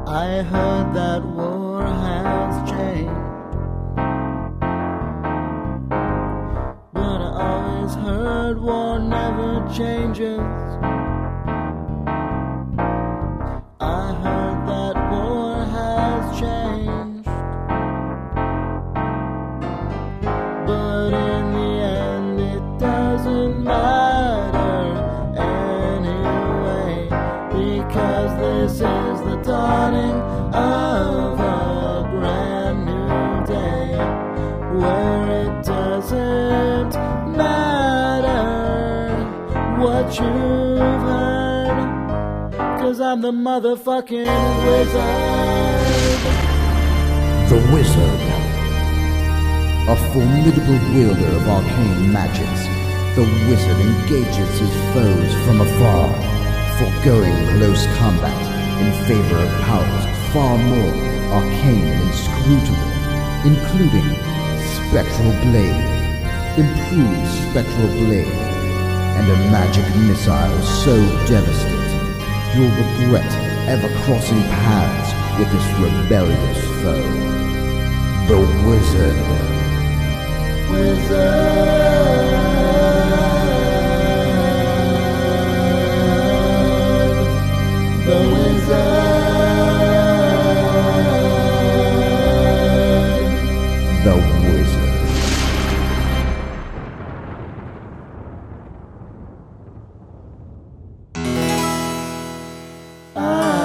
I heard that war has changed, but I always heard war never changes. I heard that war has changed, but in the end it doesn't matter anyway, because this is the dawning of a brand new day, where it doesn't matter what you've heard, 'cause I'm the motherfucking wizard. The Wizard. A formidable wielder of arcane magics, the wizard engages his foes from afar, foregoing close combat in favor of powers far more arcane and inscrutable, including Spectral Blade, improved Spectral Blade, and a magic missile so devastating you'll regret ever crossing paths with this rebellious foe. The Wizard. The wizard. The Wizard.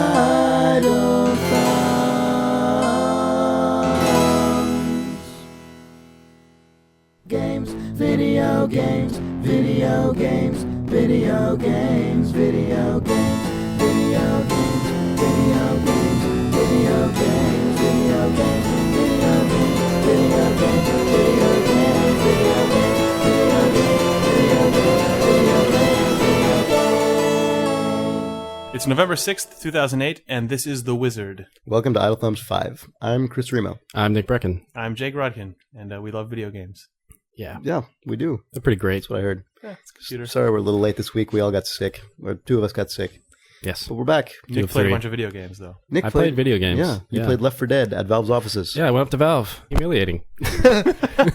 Idle thoughts. Games, video games, video games, video games, video games, video games, video games, video games, video games, video games, video games, video games, video games, video games, video games. It's November 6th, 2008, and this is The Wizard. Welcome to Idle Thumbs 5. I'm Chris Remo. I'm Nick Brecken. I'm Jake Rodkin, and we love video games. Yeah, Yeah, we do. they're pretty great. That's what I heard. Yeah, it's a computer. Sorry we're a little late this week. We all got sick. Or two of us got sick. Yes. But we're back. Nick of played a three. bunch of video games, though. Nick I played video games. Yeah, you played Left 4 Dead at Valve's offices. Yeah, I went up to Valve. Humiliating.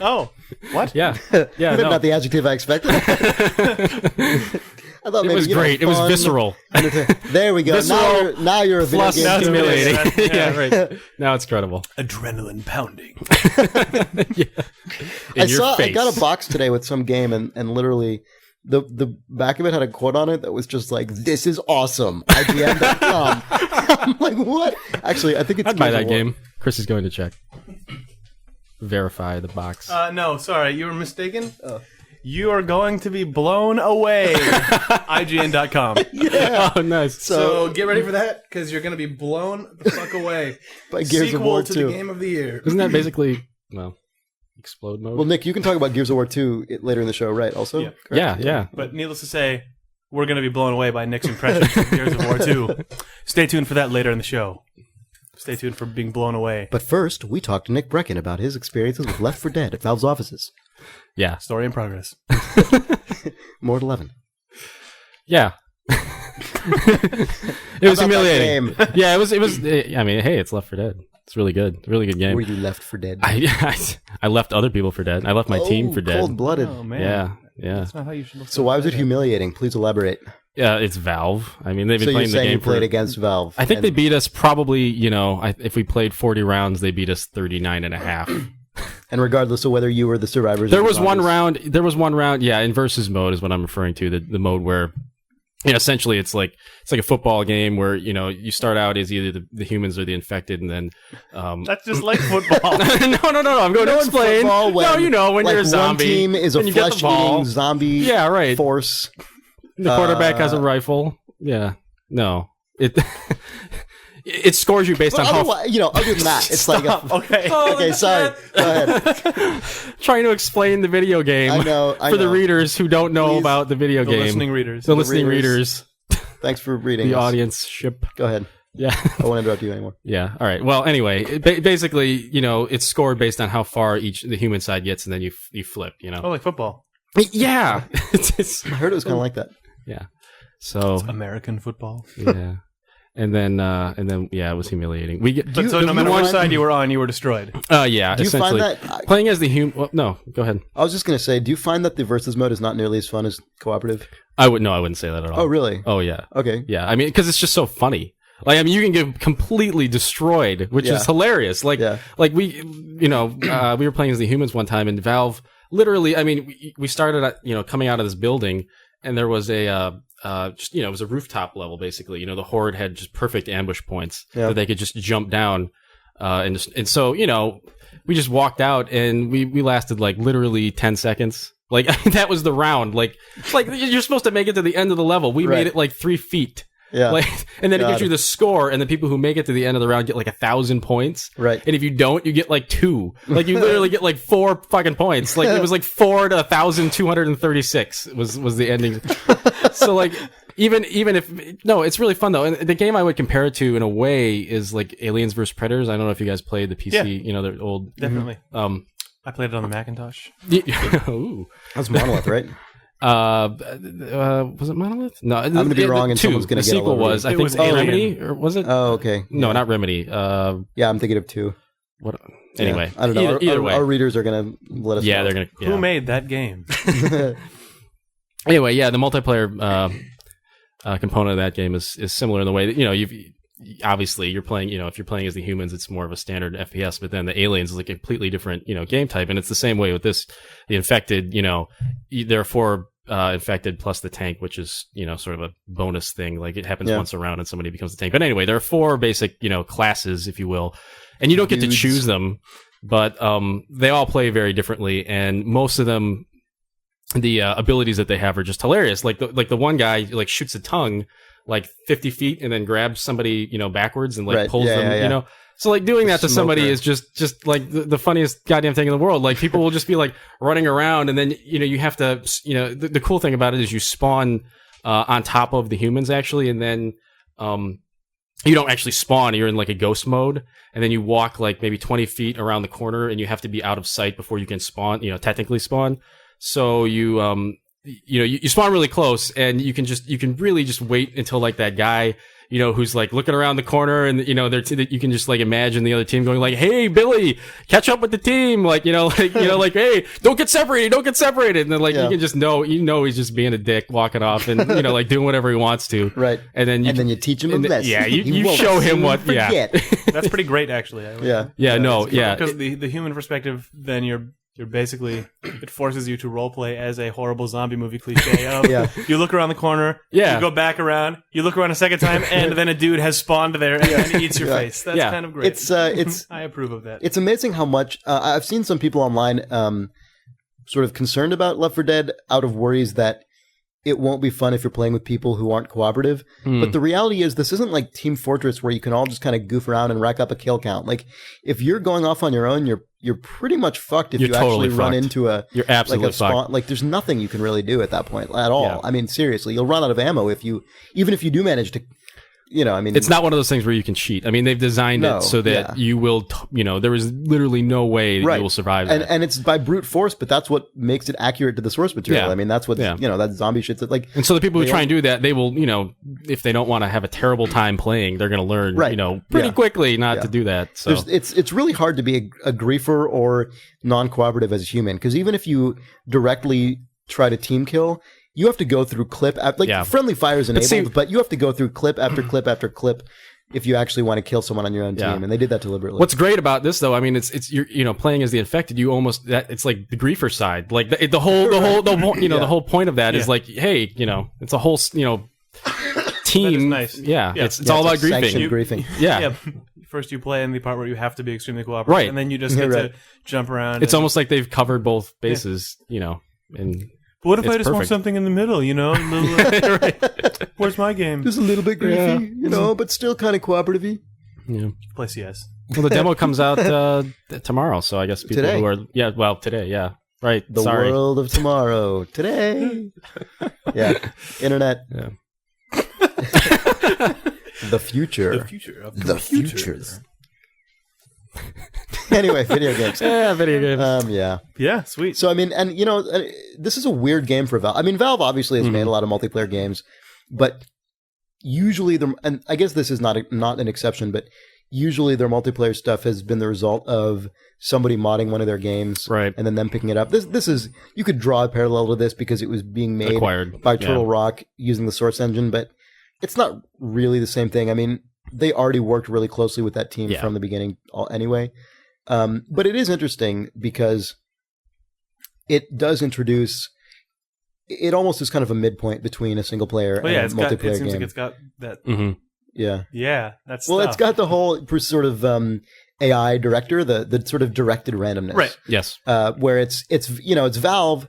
Oh, what? Yeah. Yeah, no. Not the adjective I expected. I thought It maybe, was great. It was fun. visceral. There we go. Visceral Now you're a video Plus, game now it's journalist. humiliating. Yeah, right. Now it's credible. Adrenaline pounding. In I your face. got a box today with some game, and literally the back of it had a quote on it that was just like, "This is awesome." IGN.com. I'm like, what? Actually, I think it's I'd buy Gears that of War. game. Chris is going to check. Verify the box. No, sorry, you were mistaken. You are going to be blown away. IGN.com. Oh, nice. So get ready for that, because you're going to be blown the fuck away. By Gears of Sequel War to 2. the game of the year. Isn't that basically, well, explode mode? Well, Nick, you can talk about Gears of War 2 later in the show, right? Also, Yeah. correct? yeah. But needless to say, we're going to be blown away by Nick's impressions of Gears of War 2. Stay tuned for that later in the show. Stay tuned for being blown away. But first, we talked to Nick Brecken about his experiences with Left 4 Dead at Valve's offices. Yeah. Story in progress. More at 11. Yeah. It was humiliating. Yeah, it was. I mean, hey, it's Left 4 Dead. It's really good. Really good game. Were you Left 4 Dead? I left other people for dead. I left my team for dead. Cold-blooded. Oh, man. Yeah. That's not how you should look. So why was it humiliating? Please elaborate. Yeah, it's Valve. I mean, they've been So you're playing the saying game you played for. against Valve. I think and- they beat us probably. If we played 40 rounds, they beat us 39 and a half. And regardless of whether you were the survivors, There or the was one zombies. round. Yeah, in versus mode is what I'm referring to. The mode where, essentially it's like a football game where you start out as either the humans or the infected, and then. That's just like football. No. I'm going to explain. Football, when when like you're a zombie, one team is a and you get the ball. flesh-eating zombie Yeah, right. force. The quarterback has a rifle. Yeah. No. It scores you based on how. Other than that, it's like a, Okay. okay. Sorry, go ahead. Trying to explain the video game. I know. For the readers who don't know Please. about the video The game. listening readers. The listening readers. Thanks for reading. The us. audience ship. Go ahead. Yeah. I won't interrupt you anymore. Yeah. All right. Well, anyway, basically, it's scored based on how far the human side gets, and then you flip. Oh, like football. Yeah. It's I heard it was kind of like that. yeah. So American football. yeah. And then it was humiliating. We get So no matter which side you were on, you were destroyed. yeah. Do you find essentially, that playing as the human? Well, no, go ahead. I was just gonna say, do you find that the versus mode is not nearly as fun as cooperative? I wouldn't say that at all. Oh, really? Oh yeah. Okay. Yeah, I mean, because it's just so funny. Like, I mean, you can get completely destroyed, which is hilarious. Like, we were playing as the humans one time, and Valve literally, I mean, we started at, coming out of this building, and there was it was a rooftop level, basically. The Horde had just perfect ambush points that they could just jump down, and so, we just walked out, and we lasted like literally 10 seconds. Like, that was the round. Like you're supposed to make it to the end of the level. We made it like 3 feet. Yeah. And then it gives you the score, and the people who make it to the end of the round get like 1,000 points. Right. And if you don't, you get like 2. Like, you literally get like 4 fucking points. Like, it was like 4 to 1,236 was the ending. So like, even if it's really fun though. And the game I would compare it to in a way is like Aliens vs Predators. I don't know if you guys played the PC. They're old. Definitely. I played it on the Macintosh. Ooh. That's Monolith, right? Was it Monolith? No, I'm going to be wrong, and someone's going to get the sequel was, I think, Remedy, or was it? Oh, okay. No, not Remedy. Yeah, I'm thinking of 2. What? Anyway, I don't know. Either way, our readers are going to let us know. They're going to. Who made that game? Anyway, the multiplayer component of that game is similar in the way that obviously you're playing, if you're playing as the humans, it's more of a standard FPS, but then the aliens is like a completely different, game type. And it's the same way with this, the infected, there are 4 infected plus the tank, which is, sort of a bonus thing. Like, it happens once around and somebody becomes the tank. But anyway, there are 4 basic, classes, if you will, and you don't get to choose them, but they all play very differently. And most of them, the abilities that they have are just hilarious. Like the one guy like shoots a tongue like 50 feet and then grabs somebody, backwards and like pulls them, So like doing that to somebody is just like the funniest goddamn thing in the world. Like, people will just be like running around, and then, you have to, the cool thing about it is you spawn on top of the humans actually, and then you don't actually spawn. You're in like a ghost mode, and then you walk like maybe 20 feet around the corner, and you have to be out of sight before you can spawn, technically spawn. So you spawn really close, and you can really just wait until like that guy, who's like looking around the corner, and you can just like imagine the other team going like, "Hey, Billy, catch up with the team!" Like, like, "Hey, don't get separated," and then like you can just know, he's just being a dick, walking off, and like doing whatever he wants to, right? And then you teach him a lesson. Yeah, you show him what. Yeah, that's pretty great, actually. Because the human perspective, then you're basically, it forces you to roleplay as a horrible zombie movie cliche of you look around the corner, you go back around, you look around a second time, and then a dude has spawned there and then eats your face. That's kind of great. It's I approve of that. It's amazing how much I've seen some people online sort of concerned about Left 4 Dead out of worries that it won't be fun if you're playing with people who aren't cooperative. But the reality is, this isn't like Team Fortress where you can all just kind of goof around and rack up a kill count. Like, if you're going off on your own, you're pretty much fucked if you actually run into you're absolutely spawn. Like, there's nothing you can really do at that point at all. Yeah. I mean, seriously, you'll run out of ammo even if you do manage to. It's not one of those things where you can cheat. I mean, they've designed it so that you will, there is literally no way that you will survive that. And it's by brute force, but that's what makes it accurate to the source material. Yeah. I mean, that's what, that zombie shit's like. And so the people who try and do that, they will, if they don't want to have a terrible time playing, they're going to learn, pretty quickly not to do that. So it's really hard to be a griefer or non-cooperative as a human, because even if you directly try to team kill, you have to go through clip friendly fire is enabled, but you have to go through clip after clip after clip if you actually want to kill someone on your own team, and they did that deliberately. What's great about this, though, I mean, it's you're playing as the infected. You almost it's like the griefer side, like the whole point of that is like, hey, it's a whole team. Nice. It's all about griefing. Yeah. First, you play in the part where you have to be extremely cooperative, right, and then you just get to jump around. It's almost like they've covered both bases, and. But what if I just want something in the middle, right. Where's my game? Just a little bit griefy, but still kind of cooperative-y. Yeah. Play CS. Well, the demo comes out tomorrow, so I guess people today. who are... today, right. The world of tomorrow. Today. Internet. Yeah. The future. The future of the futures. Anyway, video games. Video games. Yeah, sweet. So, I mean, and, this is a weird game for Valve. I mean, Valve obviously has made a lot of multiplayer games, but usually and I guess this is not an exception, but usually their multiplayer stuff has been the result of somebody modding one of their games, right, and then them picking it up. This is, you could draw a parallel to this because it was being made by Turtle Rock using the Source engine, but it's not really the same thing. I mean, they already worked really closely with that team from the beginning anyway. But it is interesting because it does introduce, it almost is kind of a midpoint between a single player and a multiplayer game. It seems like it's got that. Mm-hmm. Yeah, that's well, it's got the whole sort of AI director, the sort of directed randomness, right? Yes, where it's it's Valve.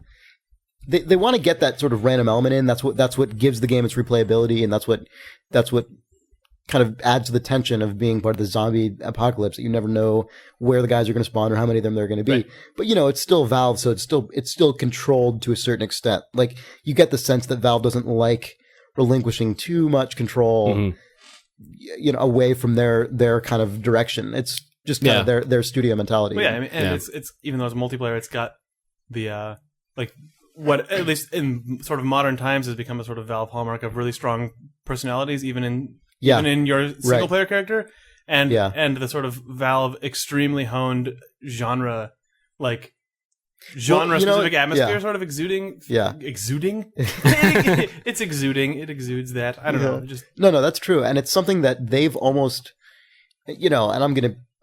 They want to get that sort of random element in. That's what gives the game its replayability, and that's what kind of adds to the tension of being part of the zombie apocalypse. That you never know where the guys are going to spawn or how many of them there are going to be. Right. But it's still Valve, so it's still controlled to a certain extent. Like, you get the sense that Valve doesn't like relinquishing too much control. Mm-hmm. Away from their kind of direction. It's just kind of their studio mentality. Well, I mean, and it's even though it's multiplayer, it's got the like what at least in sort of modern times has become a sort of Valve hallmark of really strong personalities, even in your single player character, and the sort of Valve extremely honed genre specific atmosphere sort of exuding. It's exuding. It exudes that. I don't know. Just no, that's true. And it's something that they've almost, and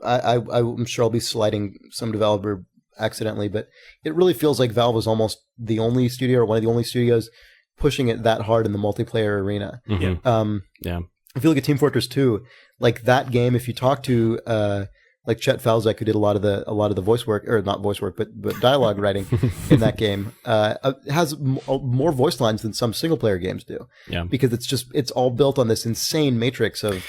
I'm sure I'll be slighting some developer accidentally, but it really feels like Valve was almost the only studio or one of the only studios pushing it that hard in the multiplayer arena. Mm-hmm. I feel like a Team Fortress 2, like that game, if you talk to like Chet Falzak, who did a lot of the voice work, or not voice work, but dialogue writing in that game, has more voice lines than some single player games do. Yeah, because it's all built on this insane matrix of,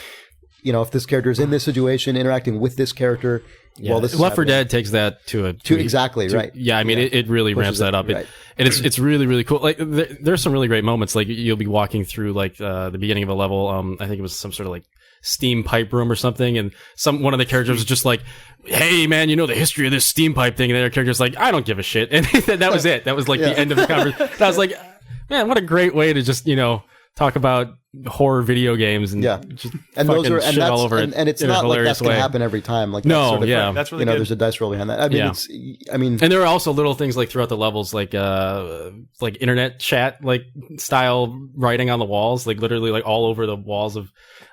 if this character is in this situation, interacting with this character. Yeah. Well, this Left 4 Dead takes that to exactly right. Yeah, I mean, it really ramps that up. Right. And it's really, really cool. Like, there's some really great moments. Like, you'll be walking through like the beginning of a level. I think it was some sort of like steam pipe room or something, and one of the characters was just like, "Hey man, the history of this steam pipe thing," and the other character's like, "I don't give a shit," and that was it. That was like the end of the conversation. I was like, man, what a great way to just talk about horror video games and just and those are shit all over it. And it's not like that's going to happen every time. Like, no, that's really good. There's a dice roll behind that. I mean, and there are also little things like throughout the levels, like internet chat, like style writing on the walls, like literally like all over the walls of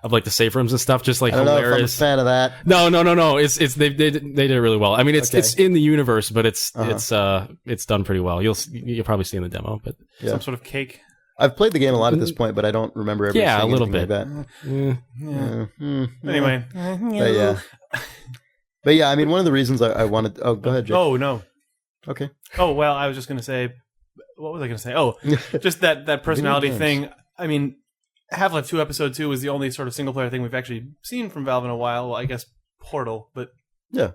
like the safe rooms and stuff. Just like I don't hilarious. know if I'm a fan of that. No. It's they did it really well. I mean, it's in the universe, but it's done pretty well. You'll probably see in the demo, but some sort of cake. I've played the game a lot at this point, but I don't remember ever seeing a little anything bit. Like that. Anyway. But yeah, I mean, one of the reasons I wanted... Oh, go ahead, Jake. Oh, no. Okay. Oh, well, I was just going to say... What was I going to say? Oh, just that personality thing. I mean, Half-Life 2 Episode 2 was the only sort of single-player thing we've actually seen from Valve in a while. Well, I guess Portal, but... Yeah.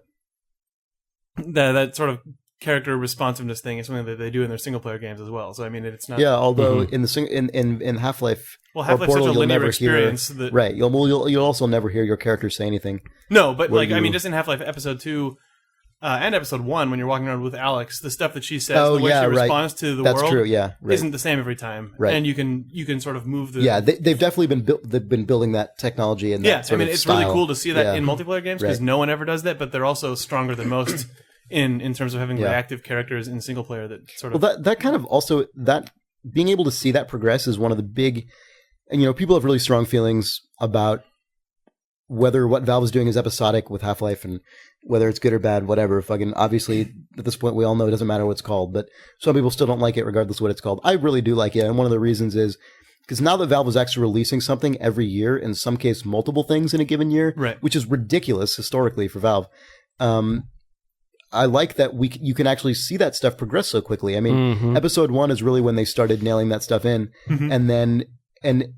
That sort of character responsiveness thing is something that they do in their single player games as well. So I mean, it's not. Yeah, although in Half-Life, Half-Life's such a linear experience that right. You'll also never hear your character say anything. No, but I mean, just in Half-Life Episode 2 and Episode 1, when you're walking around with Alex, the stuff that she says, the way she responds to the That's world, true. Yeah, isn't the same every time. Right. And you can sort of move the. Yeah, they've definitely been building that technology and that sort of it's style. really cool to see that in multiplayer games because no one ever does that, but they're also stronger than most. In terms of having reactive characters in single player that sort of... Well, that kind of also... that being able to see that progress is one of the big... And, people have really strong feelings about whether what Valve is doing is episodic with Half-Life and whether it's good or bad, whatever. Fucking obviously, at this point, we all know it doesn't matter what it's called, but some people still don't like it regardless of what it's called. I really do like it, and one of the reasons is because now that Valve is actually releasing something every year, in some case multiple things in a given year, which is ridiculous historically for Valve, I like that you can actually see that stuff progress so quickly. I mean, Episode 1 is really when they started nailing that stuff in, and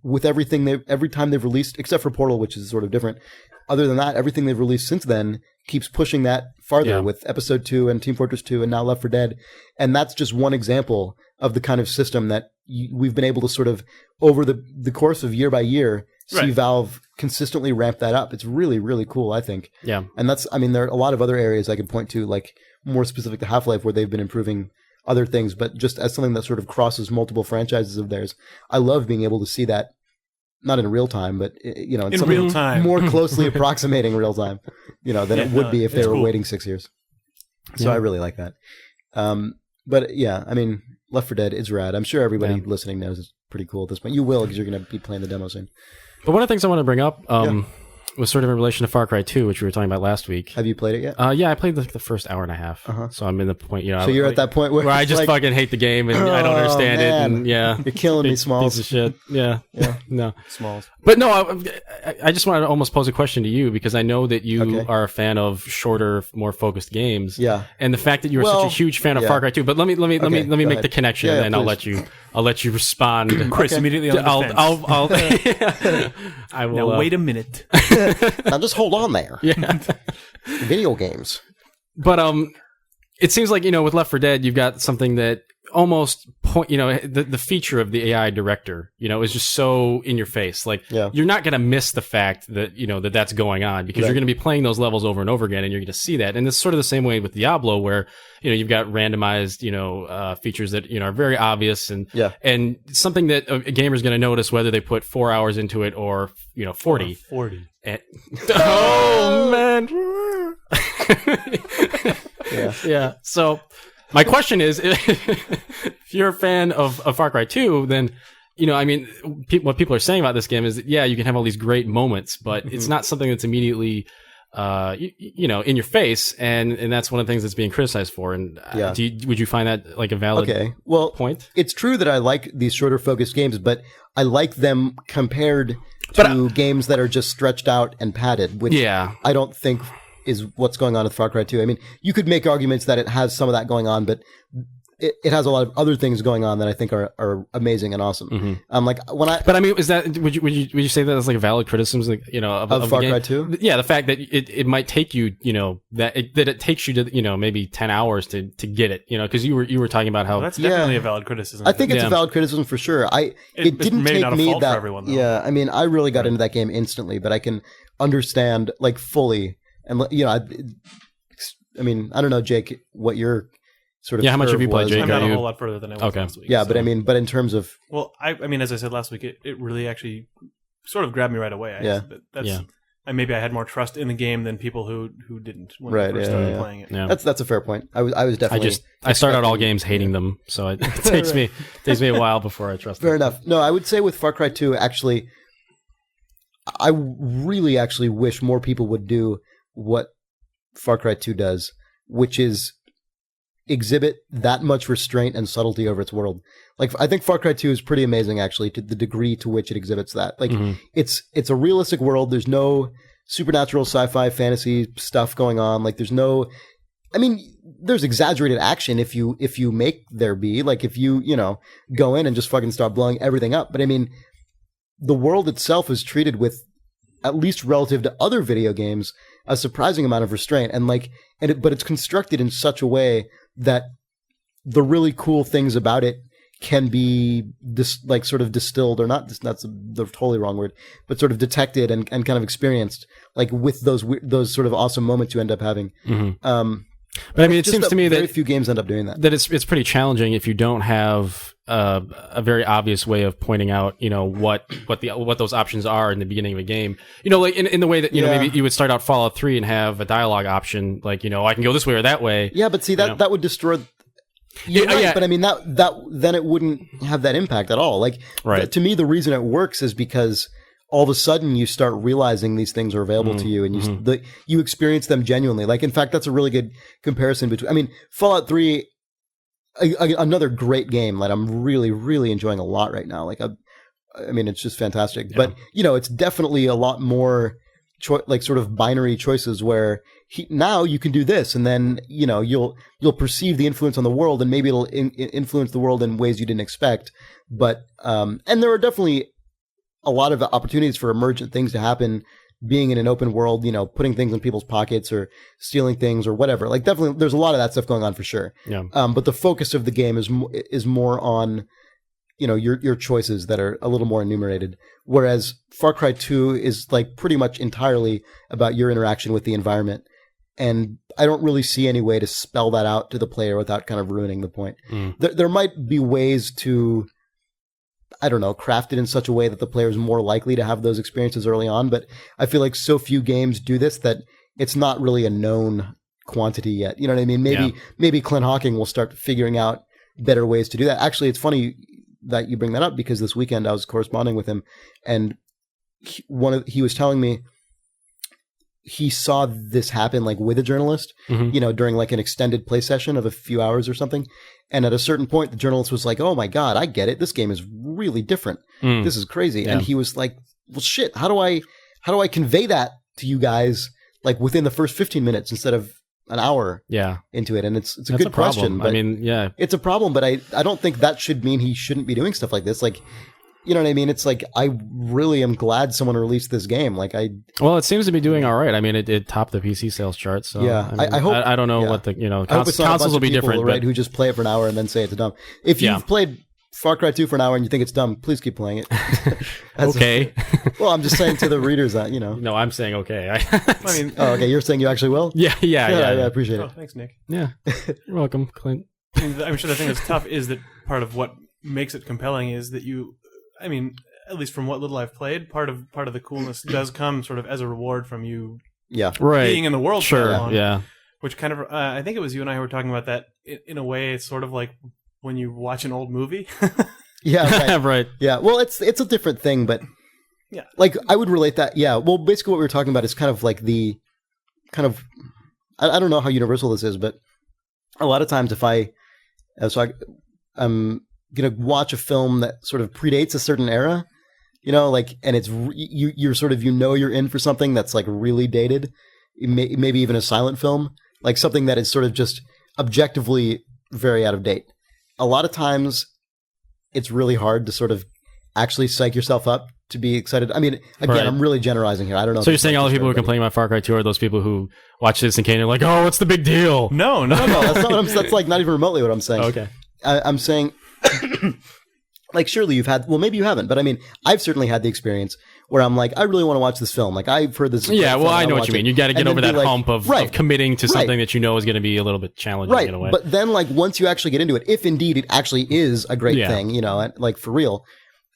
with everything every time they've released, except for Portal, which is sort of different. Other than that, everything they've released since then keeps pushing that farther with Episode 2 and Team Fortress 2 and now Left 4 Dead, and that's just one example of the kind of system that we've been able to sort of over the course of year by year. See Valve consistently ramp that up. It's really, really cool, I think. Yeah. And there are a lot of other areas I could point to, like more specific to Half-Life, where they've been improving other things, but just as something that sort of crosses multiple franchises of theirs. I love being able to see that not in real time, but you know, In something real time. more closely approximating real time, you know, than it would be if they were waiting 6 years. So I really like that. But yeah, I mean, Left 4 Dead is rad. I'm sure everybody listening knows it's pretty cool at this point. You will, because you're going to be playing the demo soon. But one of the things I want to bring up was sort of in relation to Far Cry 2, which we were talking about last week. Have you played it yet? Yeah, I played the first hour and a half. So I'm in the point, you know. So you're at that point where I just fucking hate the game and I don't understand it. And you're killing me, Smalls. Piece of shit. Yeah. No. Smalls. But no, I just wanted to almost pose a question to you because I know that you are a fan of shorter, more focused games. Yeah. And the fact that you are such a huge fan of Far Cry 2. But let me make the connection, and then I'll let you respond. Chris, immediately on the defense. I will. Now wait a minute. Now just hold on there. Yeah. Video games. But it seems like, you know, with Left 4 Dead, you've got something that almost the feature of the AI director, you know, is just so in your face. Like you're not going to miss the fact that, you know, that's going on because you're going to be playing those levels over and over again and you're going to see that. And it's sort of the same way with Diablo where, you know, you've got randomized, you know, features that, you know, are very obvious and something that a gamer's going to notice whether they put 4 hours into it or, you know, 40. 40. Oh, man. Yeah. So my question is, if you're a fan of Far Cry 2, then, you know, I mean, what people are saying about this game is that, you can have all these great moments, but it's not something that's immediately, you know, in your face. And that's one of the things that's being criticized for. And would you find that like a valid point? It's true that I like these shorter focused games, but I like them compared to games that are just stretched out and padded, which I don't think is what's going on with Far Cry 2. I mean, you could make arguments that it has some of that going on, but it has a lot of other things going on that I think are amazing and awesome. But I mean, is that would you say that as like a valid criticism, like, you know, of Far Cry 2? Yeah, the fact that it might take you, you know, that it takes you to, you know, maybe 10 hours to get it, you know, because you were talking about how that's definitely a valid criticism. I think it's a valid criticism for sure. It didn't maybe take not a me fault that. For everyone, though. Yeah, I mean, I really got into that game instantly, but I can understand like fully. And, you know, I mean, I don't know, Jake, what your sort of how much have you played, Jake? I'm not a whole lot further than I was last week. Yeah, but I mean, in terms of... Well, I mean, as I said last week, it really actually sort of grabbed me right away. Maybe I had more trust in the game than people who didn't when I first started playing it. Yeah. That's a fair point. I was definitely... I start out all games hating them, so it takes me a while before I trust them. Fair enough. No, I would say with Far Cry 2, actually, I really actually wish more people would do what Far Cry 2 does, which is exhibit that much restraint and subtlety over its world. Like, I think Far Cry 2 is pretty amazing, actually, to the degree to which it exhibits that. Like, it's a realistic world. There's no supernatural sci-fi fantasy stuff going on. Like, there's no... I mean, there's exaggerated action if you make there be. Like, if you know, go in and just fucking start blowing everything up. But, I mean, the world itself is treated with, at least relative to other video games, a surprising amount of restraint, but it's constructed in such a way that the really cool things about it can be sort of distilled, or not. That's the totally wrong word, but sort of detected and kind of experienced, like with those sort of awesome moments you end up having. But I mean, it seems to me that very few games end up doing that. That it's pretty challenging if you don't have a very obvious way of pointing out, you know, what those options are in the beginning of a game. You know, like in the way that, you know, maybe you would start out Fallout 3 and have a dialogue option, like, you know, I can go this way or that way. Yeah, but see, that would destroy... Right, but I mean, that then it wouldn't have that impact at all. Like, to me, the reason it works is because all of a sudden you start realizing these things are available to you, and you experience them genuinely. Like, in fact, that's a really good comparison between... I mean, Fallout 3, another great game that I'm really, really enjoying a lot right now. Like, I mean, it's just fantastic. Yeah. But, you know, it's definitely a lot more like sort of binary choices where now you can do this, and then, you know, you'll perceive the influence on the world, and maybe it'll influence the world in ways you didn't expect. But and there are definitely a lot of opportunities for emergent things to happen, being in an open world, you know, putting things in people's pockets or stealing things or whatever. Like, definitely, there's a lot of that stuff going on for sure. Yeah. But the focus of the game is more on, you know, your choices that are a little more enumerated. Whereas Far Cry 2 is like pretty much entirely about your interaction with the environment. And I don't really see any way to spell that out to the player without kind of ruining the point. There might be ways to I don't know, crafted in such a way that the player is more likely to have those experiences early on. But I feel like so few games do this that it's not really a known quantity yet. You know what I mean? Maybe Clint Hawking will start figuring out better ways to do that. Actually, it's funny that you bring that up because this weekend I was corresponding with him, and he was telling me he saw this happen like with a journalist, during like an extended play session of a few hours or something. And at a certain point, the journalist was like, "Oh my God, I get it. This game is really different. This is crazy." Yeah. And he was like, "Well, shit, how do I convey that to you guys like within the first 15 minutes instead of an hour into it?" And it's a good question. But I mean, it's a problem, but I don't think that should mean he shouldn't be doing stuff like this. Like, you know what I mean? It's like, I really am glad someone released this game. Like, well, it seems to be doing all right. I mean, it topped the PC sales chart. So yeah, I hope. I don't know what the consoles will be different, right? Who just play it for an hour and then say it's dumb. If you've played Far Cry 2 for an hour and you think it's dumb, please keep playing it. Okay. Well, I'm just saying to the readers that, No, I'm saying okay. I mean, okay, you're saying you actually will? Yeah. I appreciate it. Thanks, Nick. Yeah. You're welcome, Clint. I'm sure the thing that's tough is that part of what makes it compelling is that at least from what little I've played, part of the coolness does come sort of as a reward from you being in the world for so long. Yeah. Which kind of, I think it was you and I who were talking about that. In a way, it's sort of like when you watch an old movie. Yeah, right. Right. Yeah, well, it's a different thing, but yeah, like I would relate that. Yeah, well, basically what we were talking about is kind of like the kind of, I don't know how universal this is, but a lot of times if I'm gonna watch a film that sort of predates a certain era, and it's you're sort of you're in for something that's like really dated, maybe even a silent film, like something that is sort of just objectively very out of date. A lot of times, it's really hard to sort of actually psych yourself up to be excited. I mean, again, right. I'm really generalizing here. I don't know. So you're saying all the people who complain about Far Cry 2 are those people who watch Citizen Kane and are like, "Oh, what's the big deal?" No. That's not what that's like not even remotely what I'm saying. Okay. I'm saying, like, surely you've had. Well, maybe you haven't, but I mean, I've certainly had the experience where I'm like, I really want to watch this film. Like, I've heard this. Yeah, well, I know what you mean. You got to get over that hump of committing to something that you know is going to be a little bit challenging in a way. But then, like, once you actually get into it, if indeed it actually is a great thing, like for real.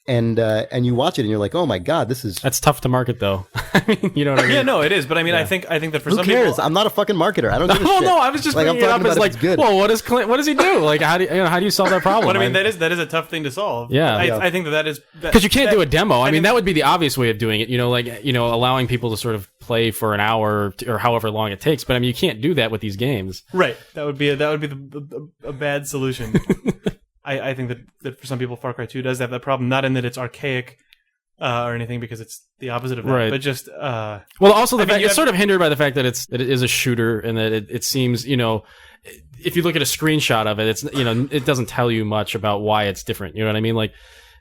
And you watch it and you're like, oh my God, that's tough to market though. I mean, you know what I mean? Yeah, no, it is. But I mean, I think that for who some cares? people, I'm not a fucking marketer. I don't give a shit. No, I was just bringing it up as like, well, what does he do? Like, how do you solve that problem? But I mean, that is a tough thing to solve. Yeah, I think that is because you can't do a demo. I mean, that would be the obvious way of doing it. Allowing people to sort of play for an hour or however long it takes. But I mean, you can't do that with these games. Right. That would be a bad solution. I think that for some people, Far Cry 2 does have that problem. Not in that it's archaic or anything, because it's the opposite of that. Right. But just well, also it's sort of hindered by the fact that it is a shooter, and that it seems if you look at a screenshot of it, it's it doesnent tell you much about why it's different. You know what I mean? Like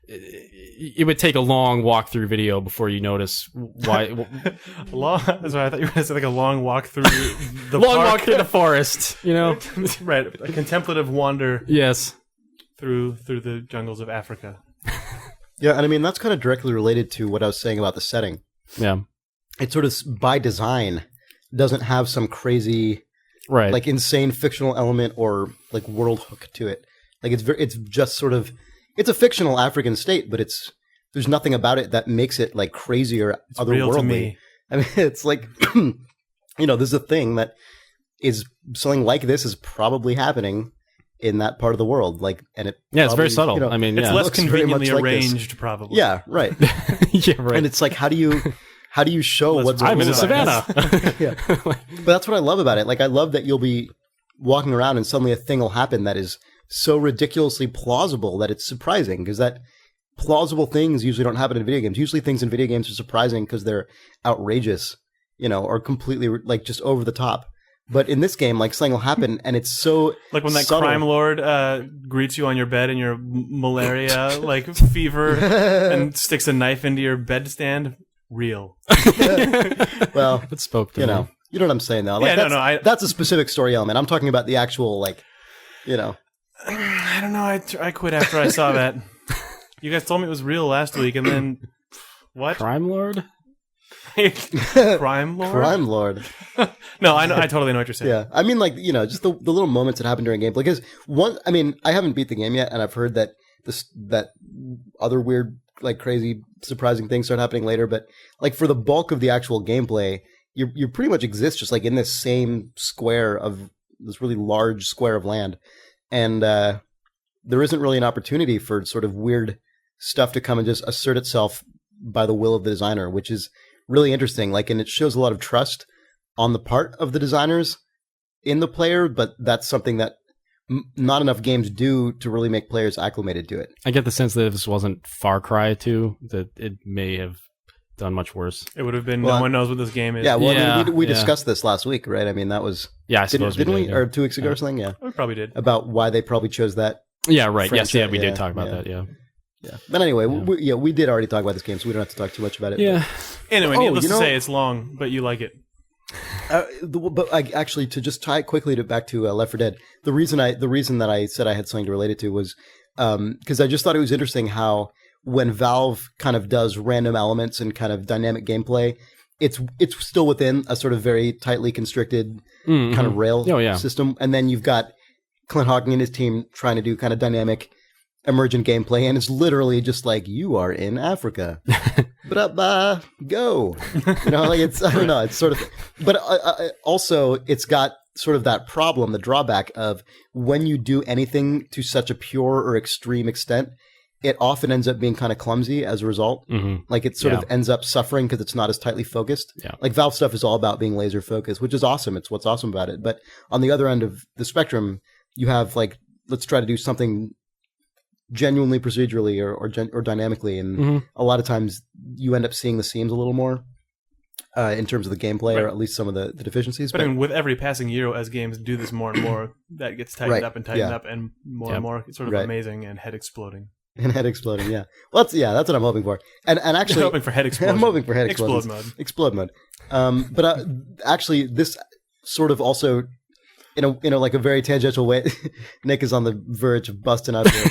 it would take a long walkthrough video before you notice why. That's what I thought you were going to say, like a long walk through the walk through the forest. Right? A contemplative wander. Yes. Through the jungles of Africa. Yeah, and I mean, that's kind of directly related to what I was saying about the setting. Yeah. It sort of, by design, doesn't have some crazy, like, insane fictional element or, like, world hook to it. Like, it's just sort of, it's a fictional African state, but there's nothing about it that makes it, like, crazy or it's otherworldly. Real to me. I mean, it's like, there's a thing that is, something like this is probably happening in that part of the world, it's very subtle. I mean, it's less conveniently arranged, like probably. Yeah, right. Yeah, right. And it's like, how do you show what's I'm in the savannah? Yeah, but that's what I love about it. Like, I love that you'll be walking around and suddenly a thing will happen that is so ridiculously plausible that it's surprising, because that plausible things usually don't happen in video games. Usually, things in video games are surprising because they're outrageous, or completely like just over the top. But in this game, like, something will happen, and it's so like when that subtle. crime lord greets you on your bed in your malaria like fever and sticks a knife into your bedstand. Real. Well, it spoke to you know what I'm saying though. Like, that's a specific story element. I'm talking about the actual I don't know. I quit after I saw that. You guys told me it was real last week, and then what? Crime lord. Crime lord. No, I know. I totally know what you're saying. Yeah, I mean, like, just the little moments that happen during gameplay. Because I haven't beat the game yet, and I've heard that that other weird, like crazy, surprising things start happening later. But like for the bulk of the actual gameplay, you pretty much exist just like in this same square of this really large square of land, and there isn't really an opportunity for sort of weird stuff to come and just assert itself by the will of the designer, which is really interesting. Like, and it shows a lot of trust on the part of the designers in the player, but that's something that not enough games do to really make players acclimated to it. I get the sense that if this wasn't Far Cry 2, that it may have done much worse. It would have been no one knows what this game is. Yeah, well, Yeah, I mean, we discussed this last week, right? I mean, that was... Yeah, I suppose didn't we? yeah. Or 2 weeks ago or something? Yeah. We probably did. About why they probably chose that. Yeah, right. franchise. Yes, we Yeah, did talk about yeah. that, yeah. Yeah. But anyway, we did already talk about this game, so we don't have to talk too much about it. Yeah. Anyway, Oh, needless you to know- say, it's long, but you like it. But actually, to just tie it quickly back to Left 4 Dead, the reason that I said I had something to relate it to was because I just thought it was interesting how when Valve kind of does random elements and kind of dynamic gameplay, it's still within a sort of very tightly constricted kind of rail system, and then you've got Clint Hawking and his team trying to do kind of dynamic emergent gameplay, and it's literally just like, you are in Africa. Go. You know, like it's, I don't know, it's sort of, but also it's got sort of that problem, the drawback of when you do anything to such a pure or extreme extent, it often ends up being kind of clumsy as a result. Like it sort of ends up suffering because it's not as tightly focused. Like Valve stuff is all about being laser focused, which is awesome. It's what's awesome about it. But on the other end of the spectrum, you have like, let's try to do something genuinely procedurally or dynamically, and a lot of times you end up seeing the seams a little more in terms of the gameplay, or at least some of the deficiencies. But I mean, with every passing year, as games do this more and more, that gets tightened up and tightened up, and more. It's sort of amazing and head exploding. And head exploding, yeah. Well, that's what I'm hoping for. And actually, You're hoping for head explosion. I'm hoping for head explosions. Explode mode. But actually, this sort of also, in a like a very tangential way, Nick is on the verge of busting out here.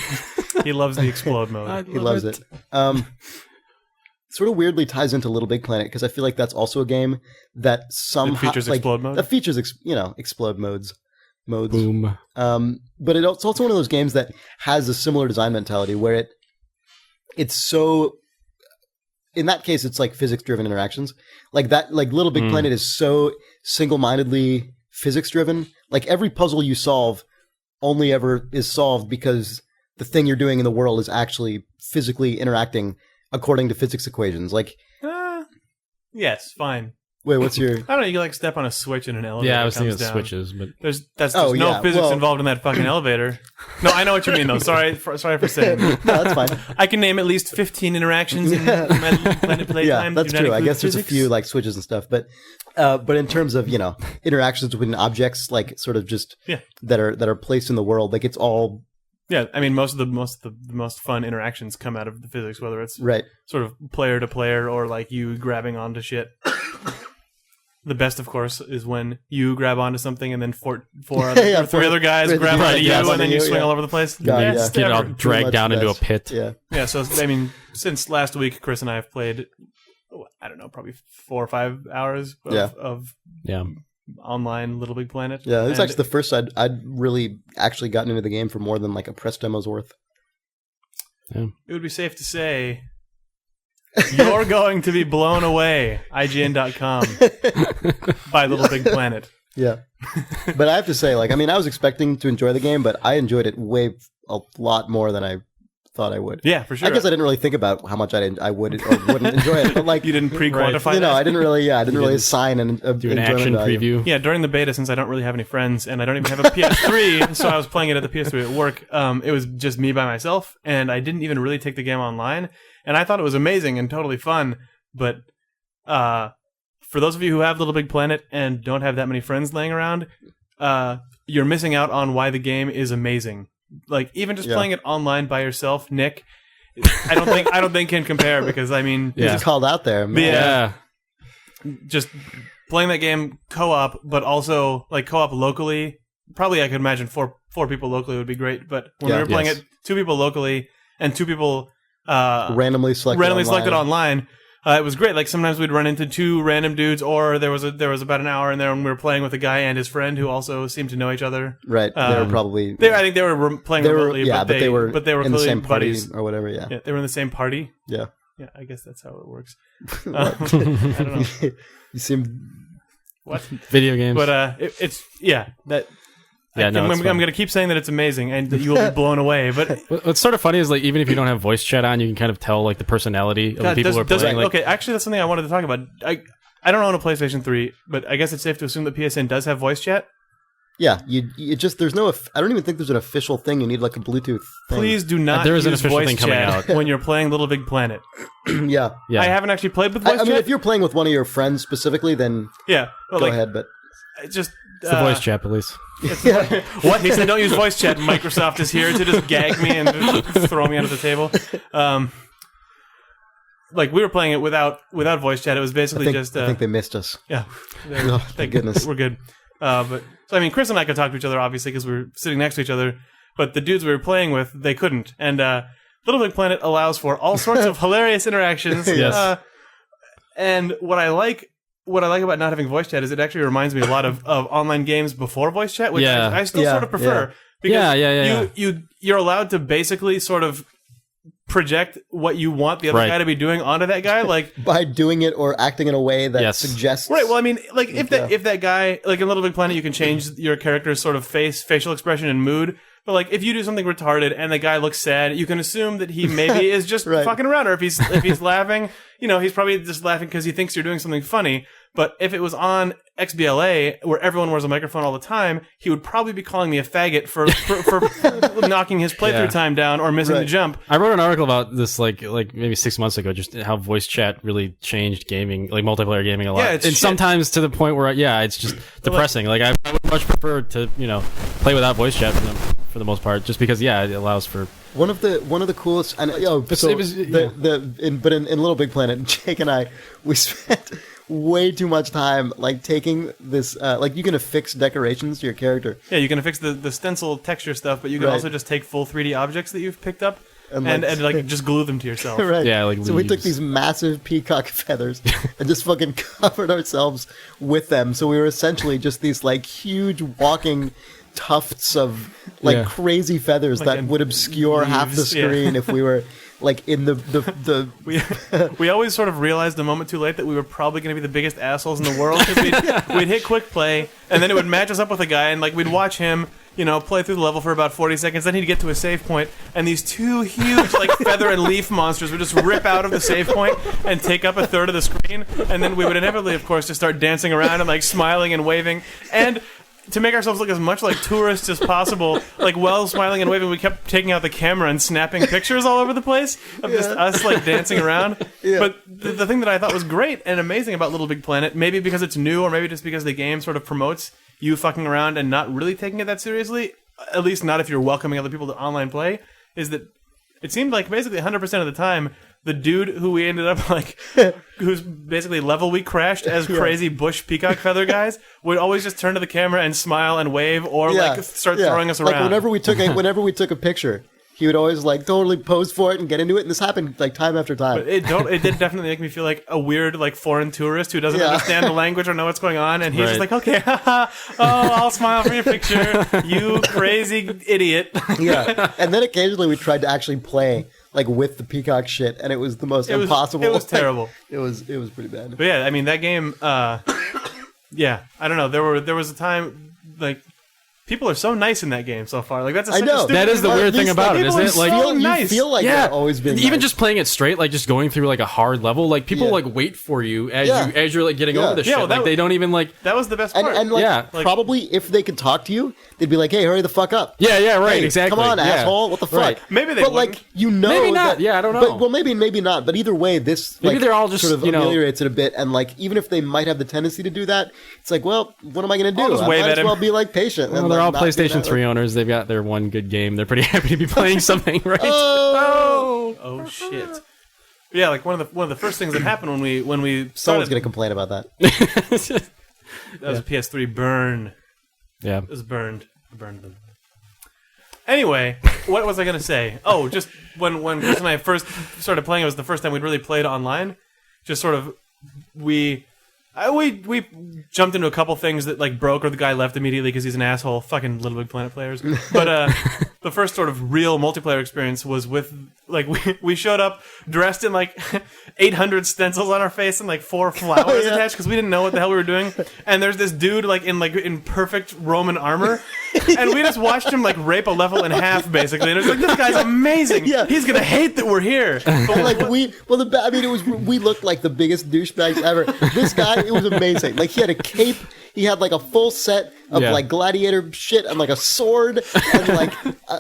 He loves the explode mode. He loves it. Sort of weirdly ties into LittleBigPlanet, because I feel like that's also a game that somehow features explode mode. That features explode modes. Boom. But it's also one of those games that has a similar design mentality where it's so. In that case, it's like physics-driven interactions. Like that, like LittleBigPlanet is so single-mindedly physics-driven. Like every puzzle you solve only ever is solved because the thing you're doing in the world is actually physically interacting according to physics equations. Like, yes, fine. wait, what's your? I don't know. You like step on a switch in an elevator. Yeah, I was thinking of down. switches, but There's no physics involved in that fucking elevator. No, I know what you mean though. Sorry for saying. No, that's fine. I can name at least 15 interactions in my Planet Playtime. Yeah, that's Do not true. I include guess there's a physics. few like switches and stuff, but in terms of interactions between objects, like sort of just that are placed in the world, like it's all. Yeah, I mean, most of the most fun interactions come out of the physics, whether it's Right. sort of player to player or like you grabbing onto shit. The best, of course, is when you grab onto something and then three other guys grab onto you and then you swing all over the place. God, Best get all ever. dragged down into a best. pit. Yeah. Yeah, so I mean, since last week, Chris and I have played, I don't know, probably 4 or 5 hours of Yeah. online LittleBigPlanet. Yeah, it was And actually the first I'd really actually gotten into the game for more than like a press demo's worth. it would be safe to say you're going to be blown away, IGN.com, by LittleBigPlanet. Yeah. But I have to say, like, I mean, I was expecting to enjoy the game, but I enjoyed it a lot more than I thought I would. Yeah, for sure. I guess I didn't really think about how much I would or wouldn't enjoy it, but like You didn't pre-quantify that? I didn't really assign an Do an enjoyment action value. preview. Yeah, during the beta, since I don't really have any friends and I don't even have a PS3, so I was playing it at the PS3 at work. It was just me by myself, and I didn't even really take the game online. And I thought it was amazing and totally fun. But for those of you who have LittleBigPlanet and don't have that many friends laying around, you're missing out on why the game is amazing. Like even just playing it online by yourself, Nick, I don't think can compare because I mean, It's called out there. Man. Yeah. just playing that game co-op, but also like co-op locally. Probably I could imagine four people locally would be great. But when we were playing it, 2 people locally and 2 people Randomly selected online, It was great. Like sometimes we'd run into two random dudes, or there was about an hour in there when we were playing with a guy and his friend who also seemed to know each other. Right. They were probably. I think they were playing remotely. Yeah, but they were in the same party buddies or whatever. Yeah. They were in the same party. Yeah. Yeah, I guess that's how it works. I don't know. You seem what video games, but it's that. Yeah, I'm going to keep saying that it's amazing and that you will be blown away. But what's sort of funny is like even if you don't have voice chat on, you can kind of tell like the personality of the people who are playing. Okay, actually, that's something I wanted to talk about. I don't own a PlayStation 3, but I guess it's safe to assume that PSN does have voice chat. Yeah, there's no. I don't even think there's an official thing. You need like a Bluetooth thing. Please do not there is use an official voice thing coming chat out when you're playing Little Big Planet. Yeah. I haven't actually played with voice chat. I mean, if you're playing with one of your friends specifically, then yeah, go ahead. But it's just it's the voice chat police. What? He said don't use voice chat. Microsoft is here to just gag me and just throw me under the table. Like we were playing it without voice chat. It was basically I think they missed us. Yeah. Thank goodness. We're good. But so I mean, Chris and I could talk to each other obviously because we were sitting next to each other, but the dudes we were playing with they couldn't. And Little Big Planet allows for all sorts of hilarious interactions. Yes. And what I like about not having voice chat is it actually reminds me a lot of online games before voice chat, which I still sort of prefer. Because you're allowed to basically sort of project what you want the other guy to be doing onto that guy, like by doing it or acting in a way that suggests. Right. Well, I mean, like if that guy, like in Little Big Planet, you can change your character's sort of facial expression and mood. But like if you do something retarded and the guy looks sad, you can assume that he maybe is just fucking around, or if he's laughing, he's probably just laughing because he thinks you're doing something funny. But if it was on XBLA, where everyone wears a microphone all the time, he would probably be calling me a faggot for knocking his playthrough time down or missing the jump. I wrote an article about this like maybe 6 months ago, just how voice chat really changed gaming, like multiplayer gaming a lot. Yeah, and sometimes to the point where, it's just depressing. Like I would much prefer to, play without voice chat for the most part, just because, it allows for... One of the coolest... And, but in Little Big Planet, Jake and I, we spent... way too much time like taking this like you can affix decorations to your character. Yeah, you can affix the stencil texture stuff, but you can also just take full 3D objects that you've picked up and just glue them to yourself. Right. Yeah, like so we took these massive peacock feathers and just fucking covered ourselves with them. So we were essentially just these like huge walking tufts of like crazy feathers that would obscure leaves, half the screen if we were like in the we always sort of realized a moment too late that we were probably going to be the biggest assholes in the world because we'd hit quick play and then it would match us up with a guy and like we'd watch him play through the level for about 40 seconds, then he'd get to a save point and these two huge like feather and leaf monsters would just rip out of the save point and take up a third of the screen, and then we would inevitably of course just start dancing around and like smiling and waving, and to make ourselves look as much like tourists as possible, like while smiling and waving, we kept taking out the camera and snapping pictures all over the place of just us like dancing around. Yeah. But the thing that I thought was great and amazing about Little Big Planet, maybe because it's new or maybe just because the game sort of promotes you fucking around and not really taking it that seriously, at least not if you're welcoming other people to online play, is that it seemed like basically 100% of the time, the dude who we ended up like, who's basically level we crashed as crazy bush peacock feather guys, would always just turn to the camera and smile and wave or like start throwing us around. Like whenever we took a picture, he would always like totally pose for it and get into it, and this happened like time after time. But it did definitely make me feel like a weird like foreign tourist who doesn't understand the language or know what's going on, and he's just like, okay, I'll smile for your picture, you crazy idiot. Yeah, and then occasionally we tried to actually play like with the peacock shit, and it was the most impossible. It was terrible. It was pretty bad. But yeah, I mean that game. I don't know. There was a time like. People are so nice in that game so far. Like that's I know. That is the weird thing about it, isn't it? Like nice. You feel like they're always being even nice. just playing it straight, like just going through like a hard level. Like people like wait for you as you're like getting over the shit. Well, like they don't even like. That was the best part. And like, probably if they could talk to you, they'd be like, "Hey, hurry the fuck up." Yeah, right, hey, exactly. Come on, asshole. What the fuck? Right. Maybe they. But wouldn't. like maybe not. I don't know. But maybe not. But either way, this maybe they're all just sort of ameliorates it a bit. And like even if they might have the tendency to do that, it's like, well, what am I going to do? Just wave I might at as well be like patient. Well, they're all PlayStation 3 owners. They've got their one good game. They're pretty happy to be playing something, right? Oh shit! Yeah, like one of the first things that happened when we started. Someone's going to complain about that. That was a PS3 burn. Yeah, it was burned. I burned them. Anyway, what was I going to say? Oh, just when Chris and I first started playing, it was the first time we'd really played online. just sort of we jumped into a couple things that like broke, or the guy left immediately because he's an asshole. Fucking LittleBigPlanet players. But the first sort of real multiplayer experience was with like we showed up dressed in like 800 stencils on our face and like 4 flowers attached because we didn't know what the hell we were doing. And there's this dude like in perfect Roman armor, and we just watched him like rape a level in half basically. And it was like, this guy's amazing. Yeah. He's gonna hate that we're here. But like we looked like the biggest douchebags ever. This guy, it was amazing. Like he had a cape, he had like a full set of like gladiator shit and like a sword and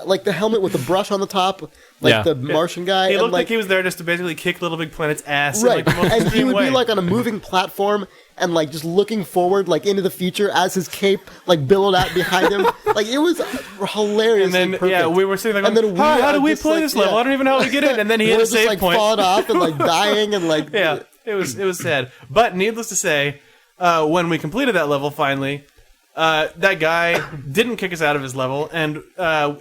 like the helmet with the brush on the top, like the Martian guy. He and, looked like he was there just to basically kick LittleBigPlanet's ass. Right, In, like, the most and he extreme would way. be like on a moving platform and like just looking forward like into the future as his cape like billowed out behind him. Like it was hilarious. And then perfect. we were sitting there going, And then how do we just, play like, this level? I don't even know how we get in. And then he hit we're a just save like point. falling off and like dying and like It was sad. But needless to say, when we completed that level finally, that guy didn't kick us out of his level, and